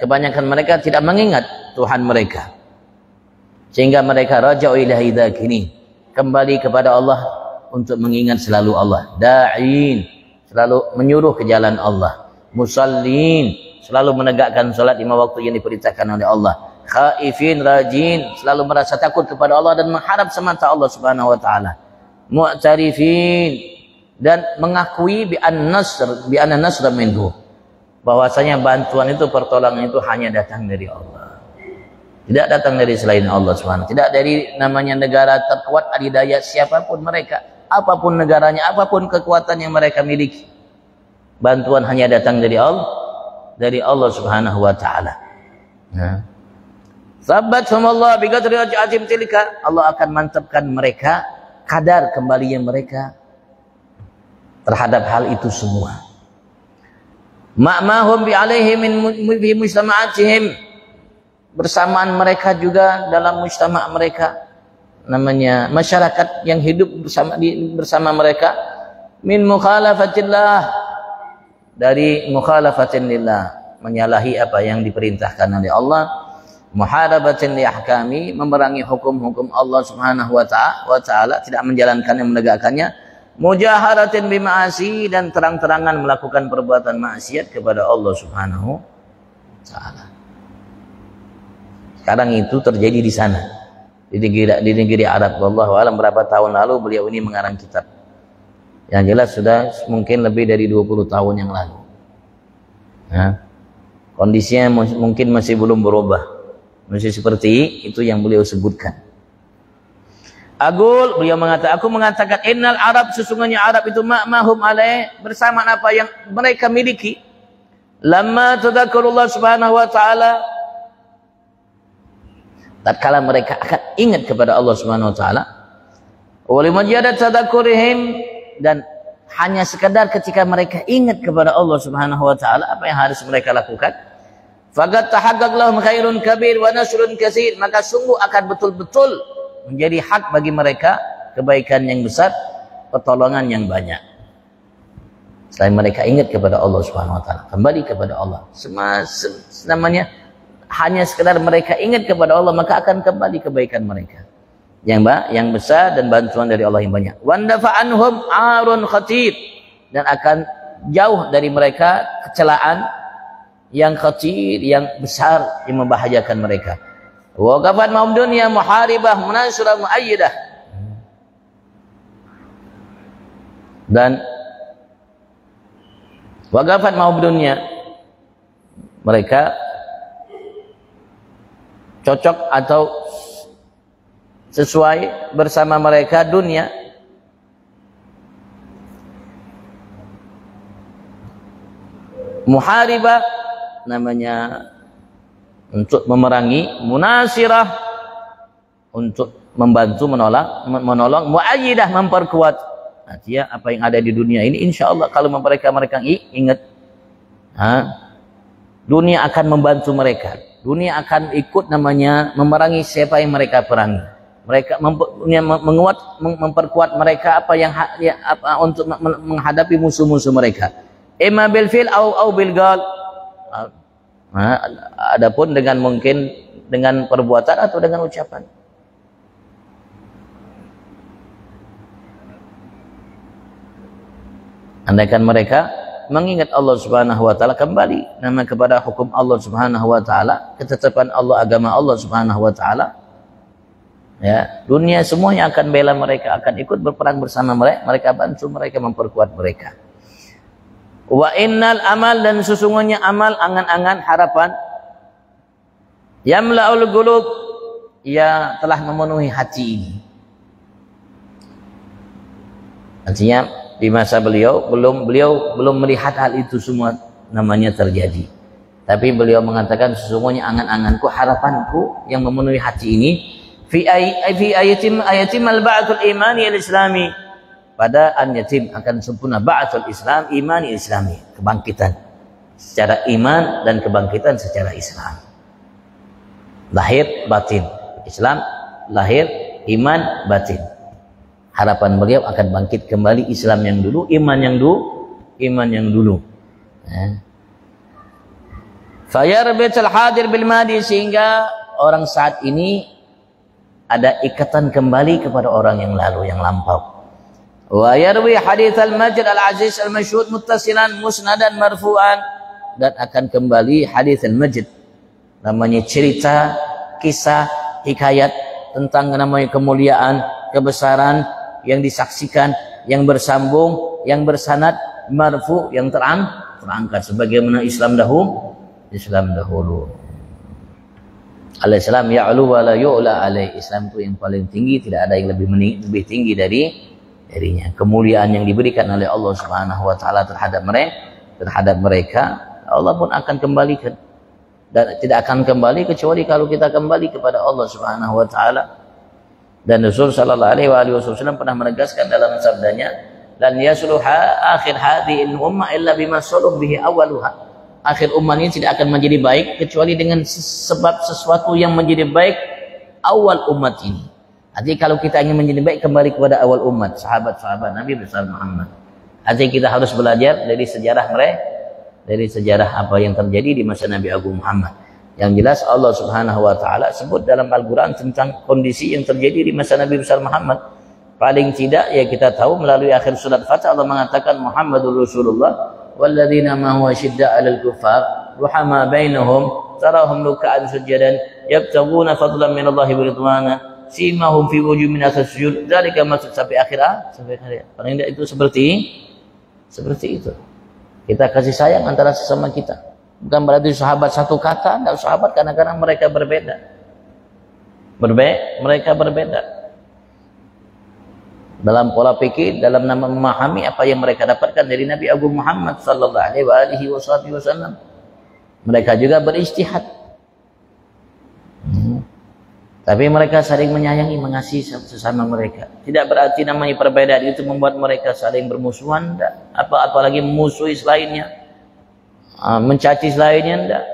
Speaker 2: kebanyakan mereka tidak mengingat Tuhan mereka, sehingga mereka raja'u ilahi dzakini, kembali kepada Allah untuk mengingat selalu Allah, da'in, selalu menyuruh ke jalan Allah, musallin, selalu menegakkan salat 5 waktu yang diperintahkan oleh Allah, khaifin rajin, selalu merasa takut kepada Allah dan mengharap semata Allah Subhanahu wa taala, mu'tarifin, dan mengakui bi anna nasra minhu, bahwasanya bantuan itu, pertolongan itu hanya datang dari Allah, tidak datang dari selain Allah Subhanahu, tidak dari namanya negara terkuat adidaya siapapun mereka, apapun negaranya, apapun kekuatan yang mereka miliki, bantuan hanya datang dari Allah Subhanahu wa taala. Sabbathum Allah bi qadri raj'atim tilka, Allah akan mantapkan mereka kadar kembalinya mereka terhadap hal itu semua. Ma'mahum bi alaihi min mujtama'atihim, bersamaan mereka juga dalam mujtama' mereka, namanya masyarakat yang hidup bersama mereka, min mukhalafatillah, dari mukhalafatin lillah, menyalahi apa yang diperintahkan oleh Allah, muharabatin li ahkami, memerangi hukum-hukum Allah Subhanahu wa taala, tidak menjalankannya, menegakkannya, mujaharatin bima'asi, dan terang-terangan melakukan perbuatan maksiat kepada Allah Subhanahu wa taala. Sekarang itu terjadi di sana, di negeri Arab. Wallahu alam berapa tahun lalu beliau ini mengarang kitab. Yang jelas sudah mungkin lebih dari 20 tahun yang lalu. Kondisinya mungkin masih belum berubah. Masih seperti itu yang beliau sebutkan. Beliau mengatakan, aku mengatakan, innal Arab, sesungguhnya Arab itu ma'mahum alaih, bersama apa yang mereka miliki, lamma tadzakarullah Subhanahu wa taala, tatkala mereka akan ingat kepada Allah Subhanahu wa taala, wa limajadat tadzakurihim, dan hanya sekadar ketika mereka ingat kepada Allah Subhanahu wa taala, apa yang harus mereka lakukan, Faqad tahaqqaq lahum khairun kabir wa nasrun katsir, maka sungguh akan betul-betul menjadi hak bagi mereka kebaikan yang besar, pertolongan yang banyak. Selain mereka ingat kepada Allah Subhanahu wa taala, kembali kepada Allah. Namanya hanya sekedar mereka ingat kepada Allah, maka akan kembali kebaikan mereka yang besar dan bantuan dari Allah yang banyak. Wa dafa'anhum 'arun khatir, dan akan jauh dari mereka kecelaan yang khatir, yang besar, yang membahayakan mereka. Wa ghafat ma'um dunya muharibah munasirah muayyidah, dan wa ghafat ma'um dunya, mereka cocok atau sesuai bersama mereka dunia, muharibah namanya untuk memerangi, munasirah untuk membantu, menolong, muayyidah memperkuat. Artinya apa yang ada di dunia ini insyaallah kalau mereka ingat, dunia akan membantu mereka, dunia akan ikut namanya memerangi siapa yang mereka perangi. Mereka memperkuat mereka untuk menghadapi musuh-musuh mereka. Imma bil fil au bil gal. Adapun dengan mungkin dengan perbuatan atau dengan ucapan. Andaikan mereka mengingat Allah Subhanahu wa taala, kembali nama kepada hukum Allah Subhanahu wa taala, ketetapan Allah, agama Allah Subhanahu wa taala, ya, dunia semuanya akan bela mereka, akan ikut berperang bersama mereka, bantu mereka, memperkuat mereka. Wa innal amal, dan sesungguhnya amal, angan-angan, harapan, yamla'ul qulub, ya telah memenuhi hati ini. Artinya di masa beliau belum melihat hal itu semua namanya terjadi, tapi beliau mengatakan sesungguhnya angan-anganku, harapanku yang memenuhi hati ini fi ayatim al-ba'thul imani al-islami, pada an yatim akan sempurna ba'thul Islam, imani islami, kebangkitan secara iman dan kebangkitan secara Islam, lahir batin Islam, lahir iman batin. Harapan beliau akan bangkit kembali Islam yang dulu, iman yang dulu. Fayarbitul hadir bil madi, sehingga orang saat ini ada ikatan kembali kepada orang yang lalu, yang lampau. Wa yarwi hadits al-majd al-aziz al-masyhud muttasilan musnadan marfu'an, dan akan kembali hadits al-majd, namanya cerita, kisah, hikayat tentang namanya kemuliaan, kebesaran yang disaksikan, yang bersambung, yang bersanad, marfu, yang terangkat sebagaimana Islam dahulu. Al-Islam ya'lu wa la yu'la alaih. Islam itu yang paling tinggi, tidak ada yang lebih tinggi darinya. Kemuliaan yang diberikan oleh Allah Subhanahu wa taala terhadap mereka, Allah pun akan kembalikan. Dan tidak akan kembali kecuali kalau kita kembali kepada Allah Subhanahu wa taala. Dan Rasul sallallahu alaihi wasallam pernah menegaskan dalam sabdanya, lan yasluha akhir hadhihi ummah illa bima saluh bihi awwaluha. Akhir umat ini tidak akan menjadi baik kecuali dengan sebab sesuatu yang menjadi baik awal umat ini. Artinya kalau kita ingin menjadi baik, kembali kepada awal umat, sahabat-sahabat Nabi besar Muhammad. Artinya kita harus belajar dari sejarah mereka, dari sejarah apa yang terjadi di masa Nabi Agung Muhammad. Yang jelas Allah Subhanahu wa taala sebut dalam Al-Qur'an tentang kondisi yang terjadi di masa Nabi besar Muhammad. Paling tidak ya kita tahu melalui akhir surat Fatah Allah mengatakan Muhammadur Rasulullah walladzina ma huwa syidda 'alal kuffar ruhama bainahum tarahum ruk'an sujadan yabtaguna fadlan minallahi wa ridwana simahum fi wujuhihim min athar sujud. Dzalika maksud sampai akhir. Paling tidak itu seperti itu. Kita kasih sayang antara sesama kita. Bukan berarti sahabat satu kata, tidak sahabat, kadang-kadang mereka berbeda. Mereka berbeda dalam pola pikir, dalam nama memahami apa yang mereka dapatkan dari Nabi Agung Muhammad sallallahu alaihi wasallam. Mereka juga beristihad. Tapi mereka saling menyayangi, mengasihi sesama mereka. Tidak berarti namanya perbedaan itu membuat mereka saling bermusuhan, apalagi memusuhi selainnya. Mencaci selainnya, enggak.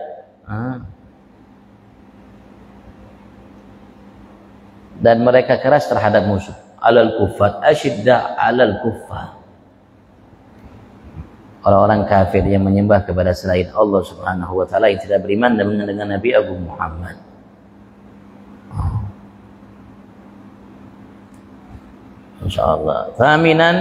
Speaker 2: Dan mereka keras terhadap musuh. Alal kuffar asyidda alal kuffar. Orang-orang kafir yang menyembah kepada selain Allah Subhanahu wa taala, yang tidak beriman dengan Nabi Abu Muhammad. Insyaallah. Thaminan,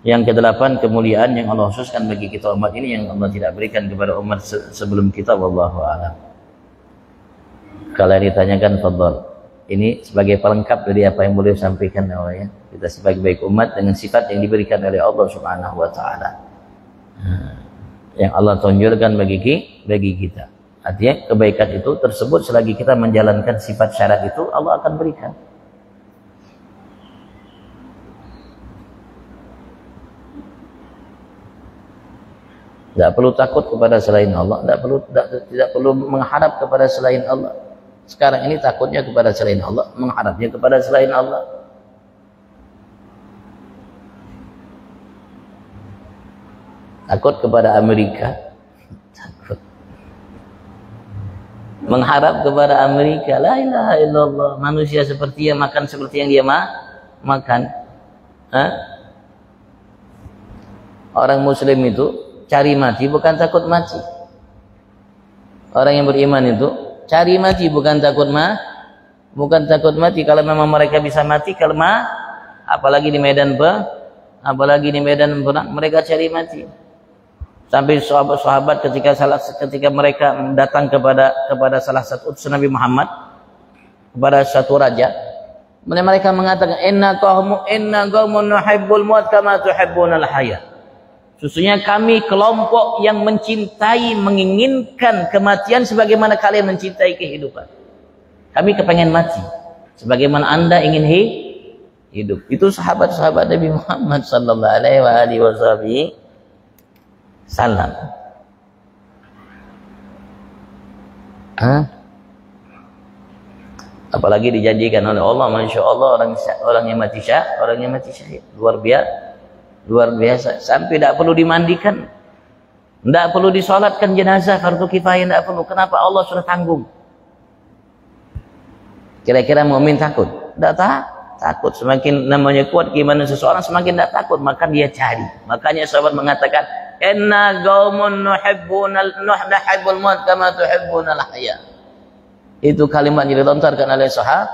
Speaker 2: yang ke-8, kemuliaan yang Allah khususkan bagi kita umat ini yang Allah tidak berikan kepada umat sebelum kita, wallahu a'lam. Kalau ditanyakan, fadhal. Ini sebagai pelengkap dari apa yang boleh sampaikan ya. Kita sebagai baik umat dengan sifat yang diberikan oleh Allah Subhanahu wa taala. Yang Allah tunjukkan bagi kita. Artinya kebaikan itu tersebut selagi kita menjalankan sifat syarat itu, Allah akan berikan. Tidak perlu takut kepada selain Allah, tidak perlu mengharap kepada selain Allah. Sekarang ini takutnya kepada selain Allah, mengharapnya kepada selain Allah. Takut kepada Amerika, takut. Mengharap kepada Amerika, la ilaha illallah. Manusia seperti yang makan seperti yang dia makan. Orang Muslim itu cari mati bukan takut mati. Orang yang beriman itu cari mati bukan takut mati. Kalau memang mereka bisa mati, kalau apalagi di medan perang mereka cari mati. Sampai sahabat ketika mereka datang kepada salah satu utusan Nabi Muhammad, kepada satu raja, mereka mengatakan, inna qaumun nuhibbul maut kama tuhibbunal haya. Sesungguhnya kami kelompok yang menginginkan kematian sebagaimana kalian mencintai kehidupan. Kami kepengen mati sebagaimana Anda ingin hidup. Itu sahabat-sahabat Nabi Muhammad sallallahu alaihi wasallam. Apalagi dijanjikan oleh Allah, masya Allah, orang yang mati syahid, luar biasa, sampai tidak perlu dimandikan, tidak perlu disolatkan jenazah, fardu kifayah tidak perlu. Kenapa? Allah sudah tanggung. Kira-kira mukmin takut? Tidak takut. Semakin namanya kuat gimana seseorang, semakin tidak takut, maka dia cari. Makanya sahabat mengatakan, inna qaumun nuhibbul maut kama tuhibbunal haya. Itu kalimat yang dilontarkan oleh sahabat.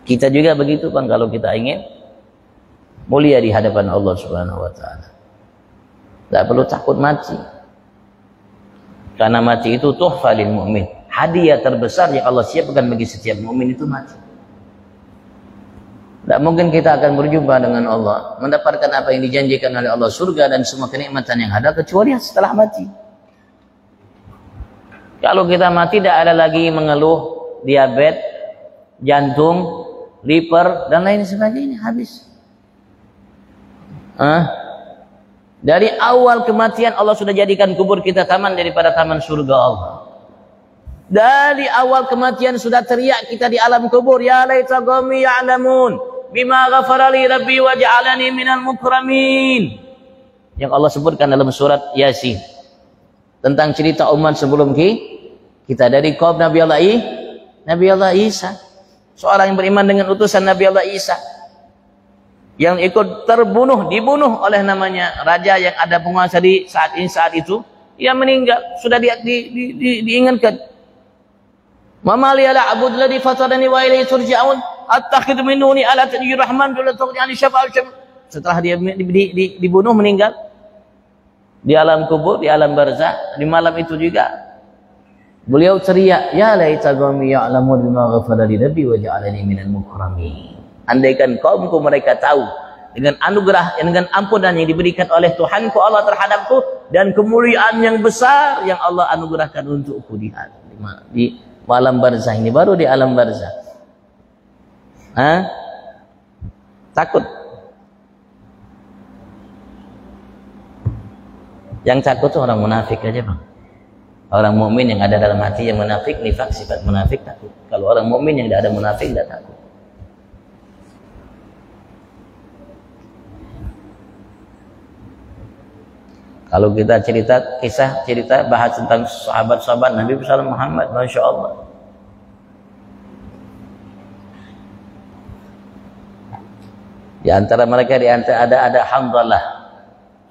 Speaker 2: Kita juga begitu, Bang, kalau kita ingin mulia di hadapan Allah Subhanahu wa taala. Tidak perlu takut mati. Karena mati itu tuhfa lil mu'min. Hadiah terbesar yang Allah siapkan bagi setiap mukmin itu mati. Tidak mungkin kita akan berjumpa dengan Allah, mendapatkan apa yang dijanjikan oleh Allah, surga dan semua kenikmatan yang ada, kecuali setelah mati. Kalau kita mati, tidak ada lagi mengeluh diabetes, jantung, liver, dan lain sebagainya, habis. Dari awal kematian Allah sudah jadikan kubur kita taman daripada taman surga Allah. Dari awal kematian sudah teriak kita di alam kubur, ya laita qaumi ya'lamun bima ghafara li rabbi wa ja'alani minal mukramin. Yang Allah sebutkan dalam surat Yasin tentang cerita umat sebelum kita, dari kaum Nabi Allah Isa, seorang yang beriman dengan utusan Nabi Allah Isa, yang ikut dibunuh oleh namanya raja yang ada penguasa di saat itu, ia meninggal, sudah diingatkan, mama liyala abud ladhi fatarani wa ilaihi turja'un attakhidhu min duni alatan yurahman dula tughni an syafa'al syam. Setelah dia dibunuh, meninggal di alam kubur, di alam barzah, di malam itu juga beliau teriak, ya laita qaumi ya'lamun bima ghafara li rabbi wa ja'alani minal mukramin. Andaikan kaumku mereka tahu dengan anugerah, dengan ampunan yang diberikan oleh Tuhanku Allah terhadapku dan kemuliaan yang besar yang Allah anugerahkan untukku di alam barzah ini, baru di alam barzah. Takut. Yang takut itu orang munafik aja, Bang. Orang mukmin yang ada dalam hati yang munafik, nifak, sifat munafik, takut. Kalau orang mukmin yang tidak ada munafik, tidak takut. Kalau kita cerita bahas tentang sahabat-sahabat Nabi besar Muhammad, Masya Allah. Di antara mereka ada Hanzalah,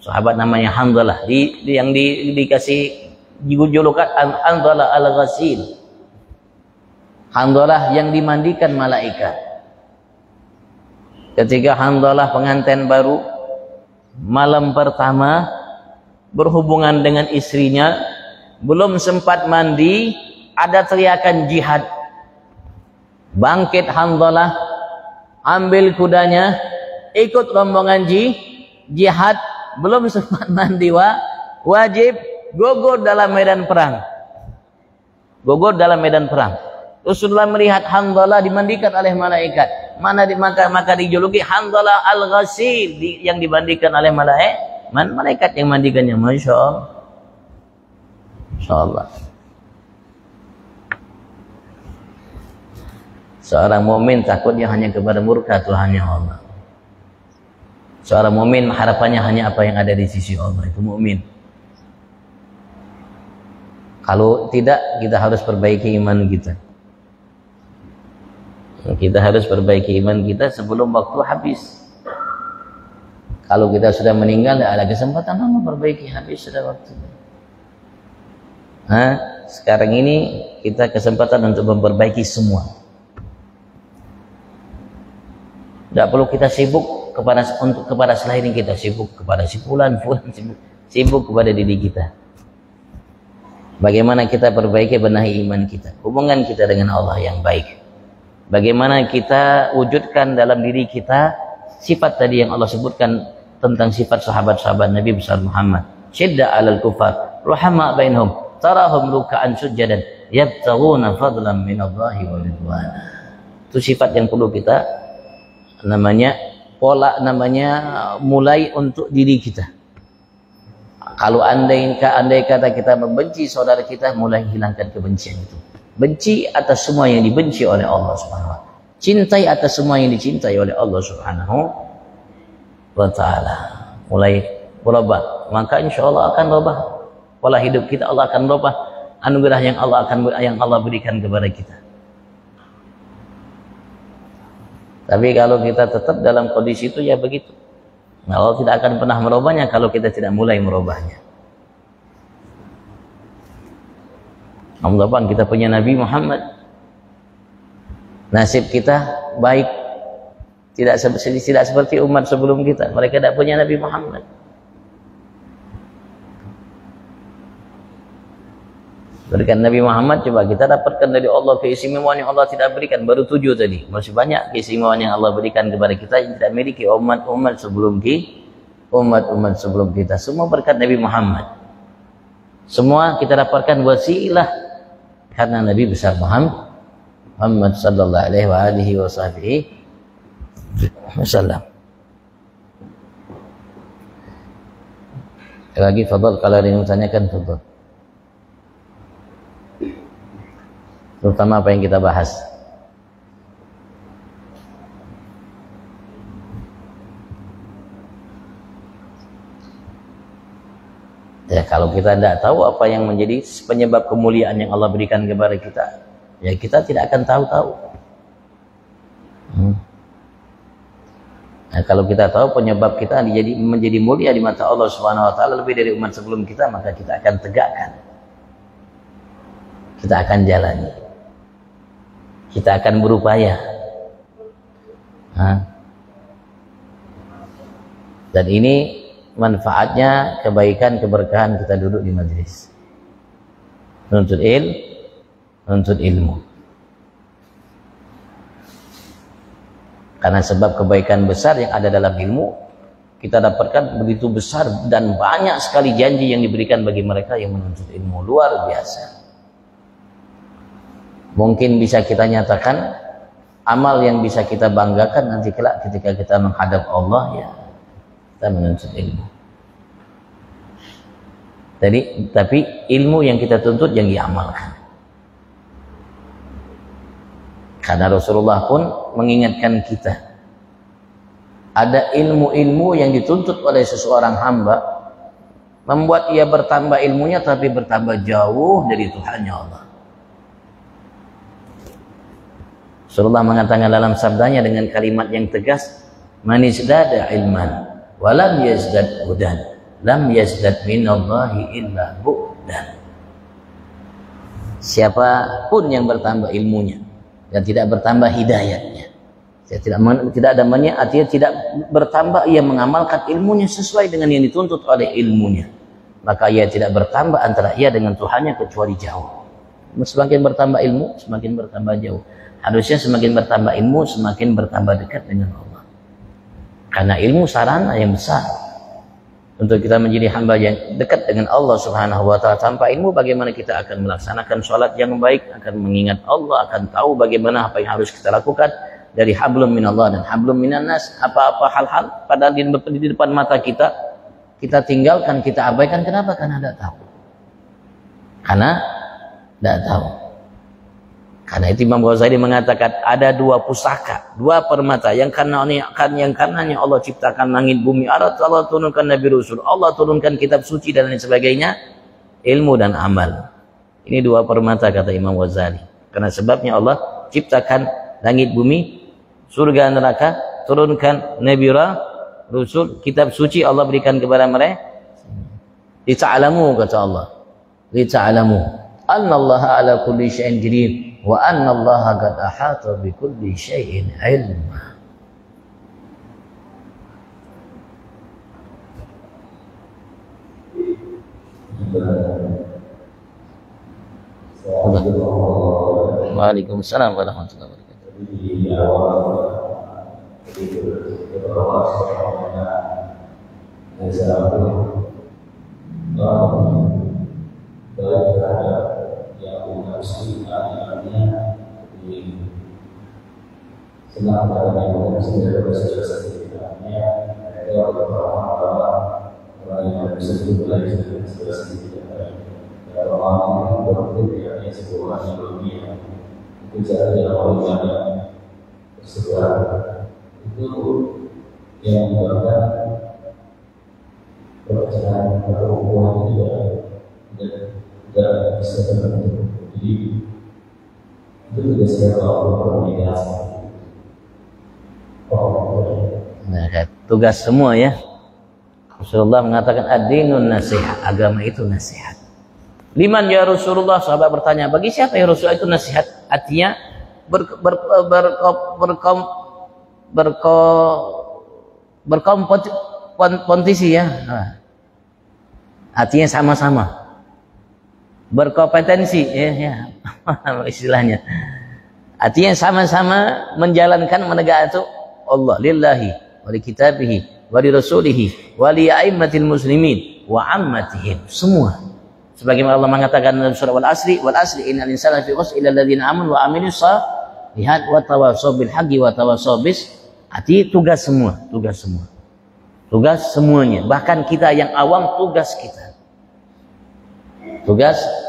Speaker 2: sahabat namanya Hanzalah, yang dikasih julukan Hanzalah al-Ghasil, Hanzalah yang dimandikan malaikat. Ketika Hanzalah pengantin baru, malam pertama berhubungan dengan istrinya, belum sempat mandi, ada teriakan jihad. Bangkit Hanzalah, ambil kudanya, ikut rombongan jihad, belum sempat mandi, wajib gugur dalam medan perang. Gugur dalam medan perang. Rasulullah melihat Hanzalah dimandikan oleh malaikat. Maka dijuluki Hanzalah al-Ghasil, yang dimandikan oleh malaikat yang mandikannya. Masya Allah. Masya Allah. Seorang mukmin takutnya hanya kepada murka Tuhannya Allah. Seorang mukmin harapannya hanya apa yang ada di sisi Allah. Itu mukmin. Kalau tidak, kita harus perbaiki iman kita. Kita harus perbaiki iman kita sebelum waktu habis. Kalau kita sudah meninggal, tidak ada kesempatan lama perbaiki, habis sudah waktu. Sekarang ini kita kesempatan untuk memperbaiki semua. Tidak perlu kita sibuk kepada selain kita, sibuk kepada si fulan, sibuk kepada diri kita. Bagaimana kita perbaiki, benahi iman kita, hubungan kita dengan Allah yang baik. Bagaimana kita wujudkan dalam diri kita sifat tadi yang Allah sebutkan tentang sifat sahabat-sahabat Nabi besar Muhammad. Syidda 'alal kufar, rahama bainhum, tarahum ruk'an sujadan, yabtaghuna fadlan minallahi wa ridwan. Itu sifat yang perlu kita mulai untuk diri kita. Kalau andai kata kita membenci saudara kita, mulai hilangkan kebencian itu. Benci atas semua yang dibenci oleh Allah Subhanahu wa ta'ala. Cintai atas semua yang dicintai oleh Allah Subhanahu wa ta'ala. Mulai berubah, maka insya Allah akan berubah pola hidup kita. Allah akan berubah anugerah yang Allah berikan kepada kita. Tapi kalau kita tetap dalam kondisi itu, ya begitu. Allah tidak akan pernah merubahnya kalau kita tidak mulai merubahnya. Alhamdulillah kita punya Nabi Muhammad. Nasib kita baik, tidak seperti umat sebelum kita. Mereka tidak punya Nabi Muhammad. Berikan Nabi Muhammad, coba kita dapatkan dari Allah keistimewaan yang Allah tidak berikan. Baru 7 tadi. Masih banyak keistimewaan yang Allah berikan kepada kita yang tidak miliki umat-umat sebelum kita. Semua berkat Nabi Muhammad. Semua kita dapatkan wasilah karena Nabi besar Muhammad sallallahu alaihi wa alihi wasallam. Lagi fadal, kalau ada yang bertanyakan fadal. Terutama apa yang kita bahas. Ya, kalau kita tidak tahu apa yang menjadi penyebab kemuliaan yang Allah berikan kepada kita, ya kita tidak akan tahu. Nah, kalau kita tahu penyebab kita menjadi mulia di mata Allah Subhanahu wa ta'ala lebih dari umat sebelum kita, maka kita akan tegakkan. Kita akan jalani. Kita akan berupaya. Dan ini manfaatnya, kebaikan, keberkahan kita duduk di majelis menuntut ilmu. Karena sebab kebaikan besar yang ada dalam ilmu, kita dapatkan begitu besar dan banyak sekali janji yang diberikan bagi mereka yang menuntut ilmu, luar biasa. Mungkin bisa kita nyatakan amal yang bisa kita banggakan nanti kelak ketika kita menghadap Allah, ya kita menuntut ilmu. Tapi ilmu yang kita tuntut yang diamalkan. Karena Rasulullah pun mengingatkan kita, ada ilmu-ilmu yang dituntut oleh seseorang hamba membuat ia bertambah ilmunya tapi bertambah jauh dari Tuhannya Allah. Rasulullah mengatakan dalam sabdanya dengan kalimat yang tegas, man izdada ilman wa lam yazdad hudan lam yazdad minallahi illa bu'dan. Siapapun yang bertambah ilmunya dan tidak bertambah hidayatnya, tidak ada manfaat, artinya tidak bertambah ia mengamalkan ilmunya sesuai dengan yang dituntut oleh ilmunya, maka ia tidak bertambah antara ia dengan Tuhannya kecuali jauh. Semakin bertambah ilmu, semakin bertambah jauh. Harusnya semakin bertambah ilmu, semakin bertambah dekat dengan Allah. Karena ilmu sarana yang besar untuk kita menjadi hamba yang dekat dengan Allah Subhanahu wa taala. Tanpa ilmu bagaimana kita akan melaksanakan sholat yang baik, akan mengingat Allah, akan tahu bagaimana apa yang harus kita lakukan dari hablum minallah dan hablum minannas. Apa-apa hal-hal padahal di depan mata kita tinggalkan, kita abaikan. Kenapa? Karena tidak tahu. Karena tidak tahu. Karena itu Imam Ghazali mengatakan ada dua pusaka, dua permata yang karenanya Allah ciptakan langit bumi, Allah turunkan Nabi Rasul, Allah turunkan kitab suci dan lain sebagainya, ilmu dan amal. Ini dua permata kata Imam Ghazali. Karena sebabnya Allah ciptakan langit bumi, surga neraka, turunkan Nabi Rasul, kitab suci Allah berikan kepada mereka. Lita'alamu kata Allah. Lita'alamu annallaha ala kulli syai'in qadir wa annallaha qad ahata bi kulli syai'in ilma. Waalaikumsalam warahmatullahi
Speaker 3: senang karena yang sendiri bersejarah sejarahnya itu orang yang bisa juga sejarah sejarah orang yang berpikir yang sebuah dunia itu cara yang awalnya sejarah itu yang menyebabkan perpecahan atau hubungan tidak bisa terbentuk. Jadi itu juga secara berkomunikasi.
Speaker 2: Nah, tugas semua ya. Rasulullah mengatakan ad-dinun nasihat, agama itu nasihat. Liman ya Rasulullah? Sahabat bertanya, bagi siapa ya Rasulullah itu nasihat? Artinya berkompetisi ya. Artinya sama-sama. Berkompetensi ya istilahnya. Artinya sama-sama menjalankan menegakkan itu Allah lillahi wa li kitabihi wa li rasulihi wa li a'immatil muslimin wa ammatihim, semua. Sebagaimana Allah mengatakan dalam surah wal asri innal insana lafi khusr illa alladziina aamanu wa 'amilus shalihat wa tawassaw bil haqqi wa tawassaw bis. Arti tugas semua, tugas semuanya. Bahkan kita yang awam tugas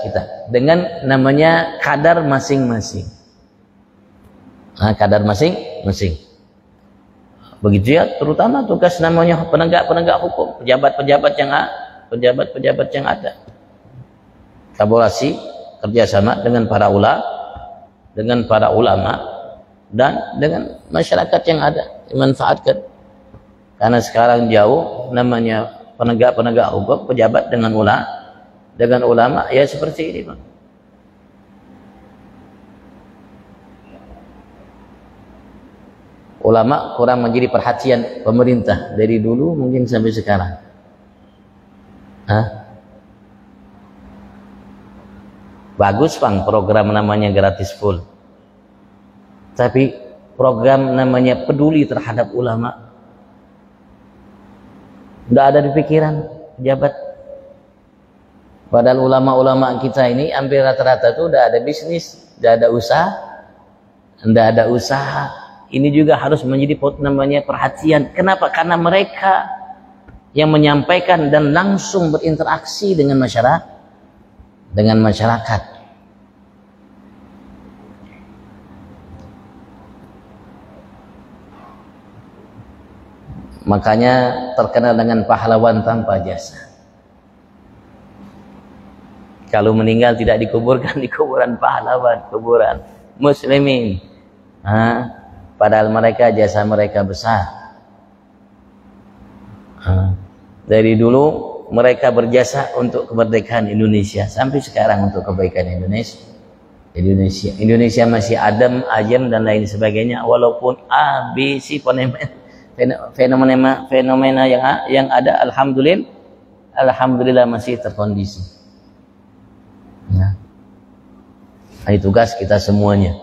Speaker 2: kita dengan namanya kadar masing-masing. Nah, kadar masing-masing. Begitu ya, terutama tugas namanya penegak hukum, pejabat-pejabat yang ada. Kolaborasi, kerjasama dengan para ulama dan dengan masyarakat yang ada, dimanfaatkan. Karena sekarang jauh namanya penegak hukum, pejabat dengan ulama ya seperti ini, Pak. Ulama kurang menjadi perhatian pemerintah dari dulu mungkin sampai sekarang. Bagus Bang program namanya gratis full. Tapi program namanya peduli terhadap ulama tidak ada di pikiran pejabat. Padahal ulama-ulama kita ini hampir rata-rata tuh udah ada bisnis, udah ada usaha. Ini juga harus menjadi namanya perhatian. Kenapa? Karena mereka yang menyampaikan dan langsung berinteraksi dengan masyarakat. Makanya terkenal dengan pahlawan tanpa jasa. Kalau meninggal tidak dikuburkan di kuburan pahlawan, kuburan muslimin. Padahal mereka jasa mereka besar. Dari dulu mereka berjasa untuk kemerdekaan Indonesia sampai sekarang untuk kebaikan Indonesia. Indonesia masih adem, ayem dan lain sebagainya, walaupun ABC fenomena yang ada alhamdulillah masih terkondisi. Ya. Ini tugas kita semuanya.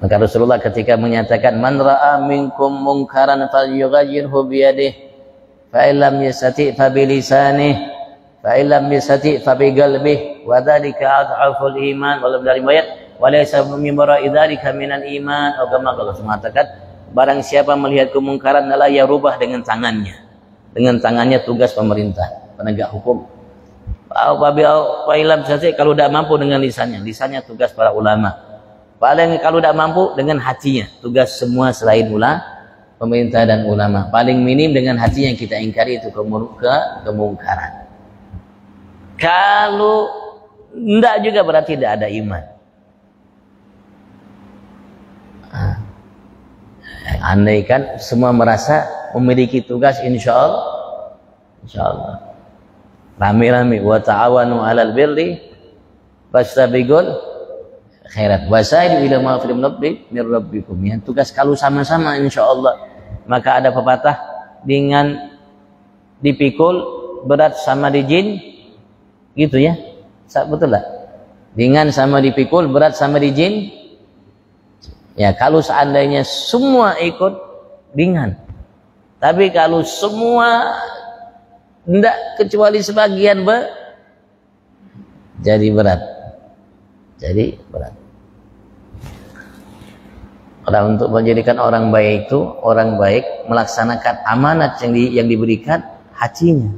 Speaker 2: Maka Rasulullah ketika menyatakan man ra'a minkum munkaran falyughayyirhu biyadihi fa illam yastati' fa bilisanihi fa illam yastati' fa biqalbihi wa dzalika adhaful iman. Walau dari ayat walaysa min wara'i dzalika minal iman. Atau kama Allah mengatakan barang siapa melihat kemungkaran adalah ia rubah dengan tangannya. Dengan tangannya tugas pemerintah, penegak hukum. Fa illam yastati' kalau tidak mampu dengan lisannya tugas para ulama. Paling kalau tidak mampu dengan hatinya, tugas semua selain pemerintah dan ulama. Paling minim dengan hati yang kita ingkari itu kemungkaran. Kalau tidak juga berarti tidak ada iman. Andaikan semua merasa memiliki tugas, insya Allah. Rame-rame wa ta'awanu 'alal birri fastabiqul khairat wasaidu ila maghfiratin min rabbikum. Ya, tugas kalau sama-sama insyaallah, maka ada pepatah dengan dipikul berat sama dijin gitu ya. Betul lah. Dengan sama dipikul berat sama dijin. Ya, kalau seandainya semua ikut ringan. Tapi kalau semua tidak kecuali sebagian jadi berat. Jadi berat. Karena untuk menjadikan orang baik itu, orang baik melaksanakan amanat yang diberikan hatinya.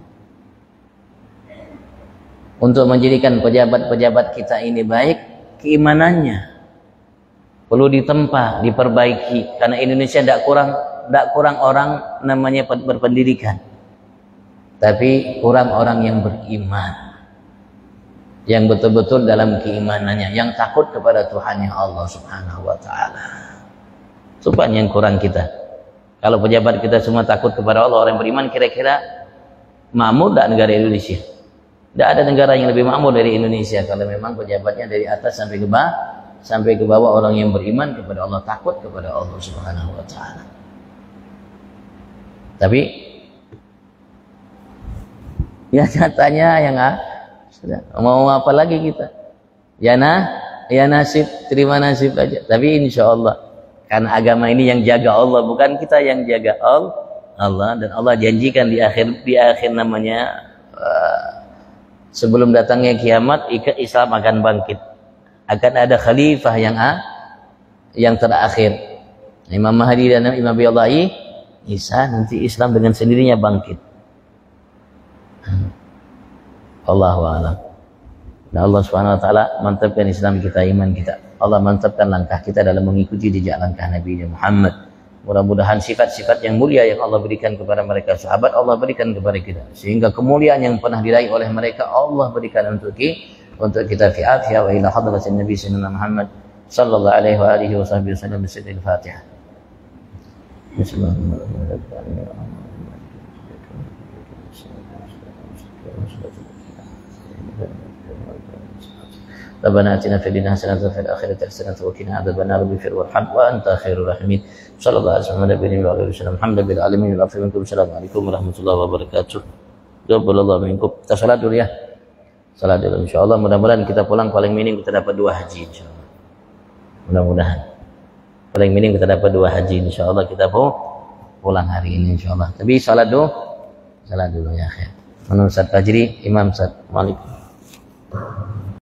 Speaker 2: Untuk menjadikan pejabat-pejabat kita ini baik, keimanannya perlu ditempa, diperbaiki. Karena Indonesia tidak kurang orang namanya berpendidikan, tapi kurang orang yang beriman, yang betul-betul dalam keimanannya, yang takut kepada Tuhannya Allah Subhanahu wa Ta'ala. Supaya yang kurang kita. Kalau pejabat kita semua takut kepada Allah, orang beriman, kira-kira makmur tak negara Indonesia? Tidak ada negara yang lebih makmur dari Indonesia kalau memang pejabatnya dari atas sampai ke bawah orang yang beriman kepada Allah, takut kepada Allah Subhanahu wa Ta'ala. Tapi ya nyatanya yang mau apa lagi kita? Ya nasib, terima nasib aja. Tapi insya Allah, karena agama ini yang jaga Allah, bukan kita yang jaga Allah. Dan Allah janjikan di akhir namanya sebelum datangnya kiamat, Islam akan bangkit, akan ada khalifah yang terakhir, Imam Mahdi dan Imam Allah Isa. Nanti Islam dengan sendirinya bangkit. Allahu a'lam. Dan Allah Subhanahu wa Ta'ala mantapkan Islam kita, iman kita. Allah mantapkan langkah kita dalam mengikuti jejak langkah Nabi Muhammad. Mudah-mudahan sifat-sifat yang mulia yang Allah berikan kepada mereka sahabat, Allah berikan kepada kita, sehingga kemuliaan yang pernah diraih oleh mereka Allah berikan untuk kita fi afiyah wa ila hadratin Nabi sallallahu Muhammad sallallahu alaihi wa alihi wasallam. Bismillahirrahmanirrahim. Bismillahirrahmanirrahim. ربنا آتنا في الدنيا حسنة وفي الآخرة حسنة وقنا عذاب النار اغفر وارحم وأنت خير الراحمين صلى الله عليه وسلم نبينا وعلى آله وسلم الحمد لله العالمين والعفو منكم السلام عليكم ورحمة الله وبركاته. Jazakallahu minkum. Kita salat dulu ya. Salat dulu insyaallah. Mudah-mudahan kita pulang paling minim kita dapat 2 haji insyaallah. Mudah-mudahan paling minim kita dapat 2 haji insyaallah. Kita pulang hari ini insyaallah. Tapi salat dulu ya. Menurut Ustaz Fajri, Imam Ustaz. Waalaikumsalam.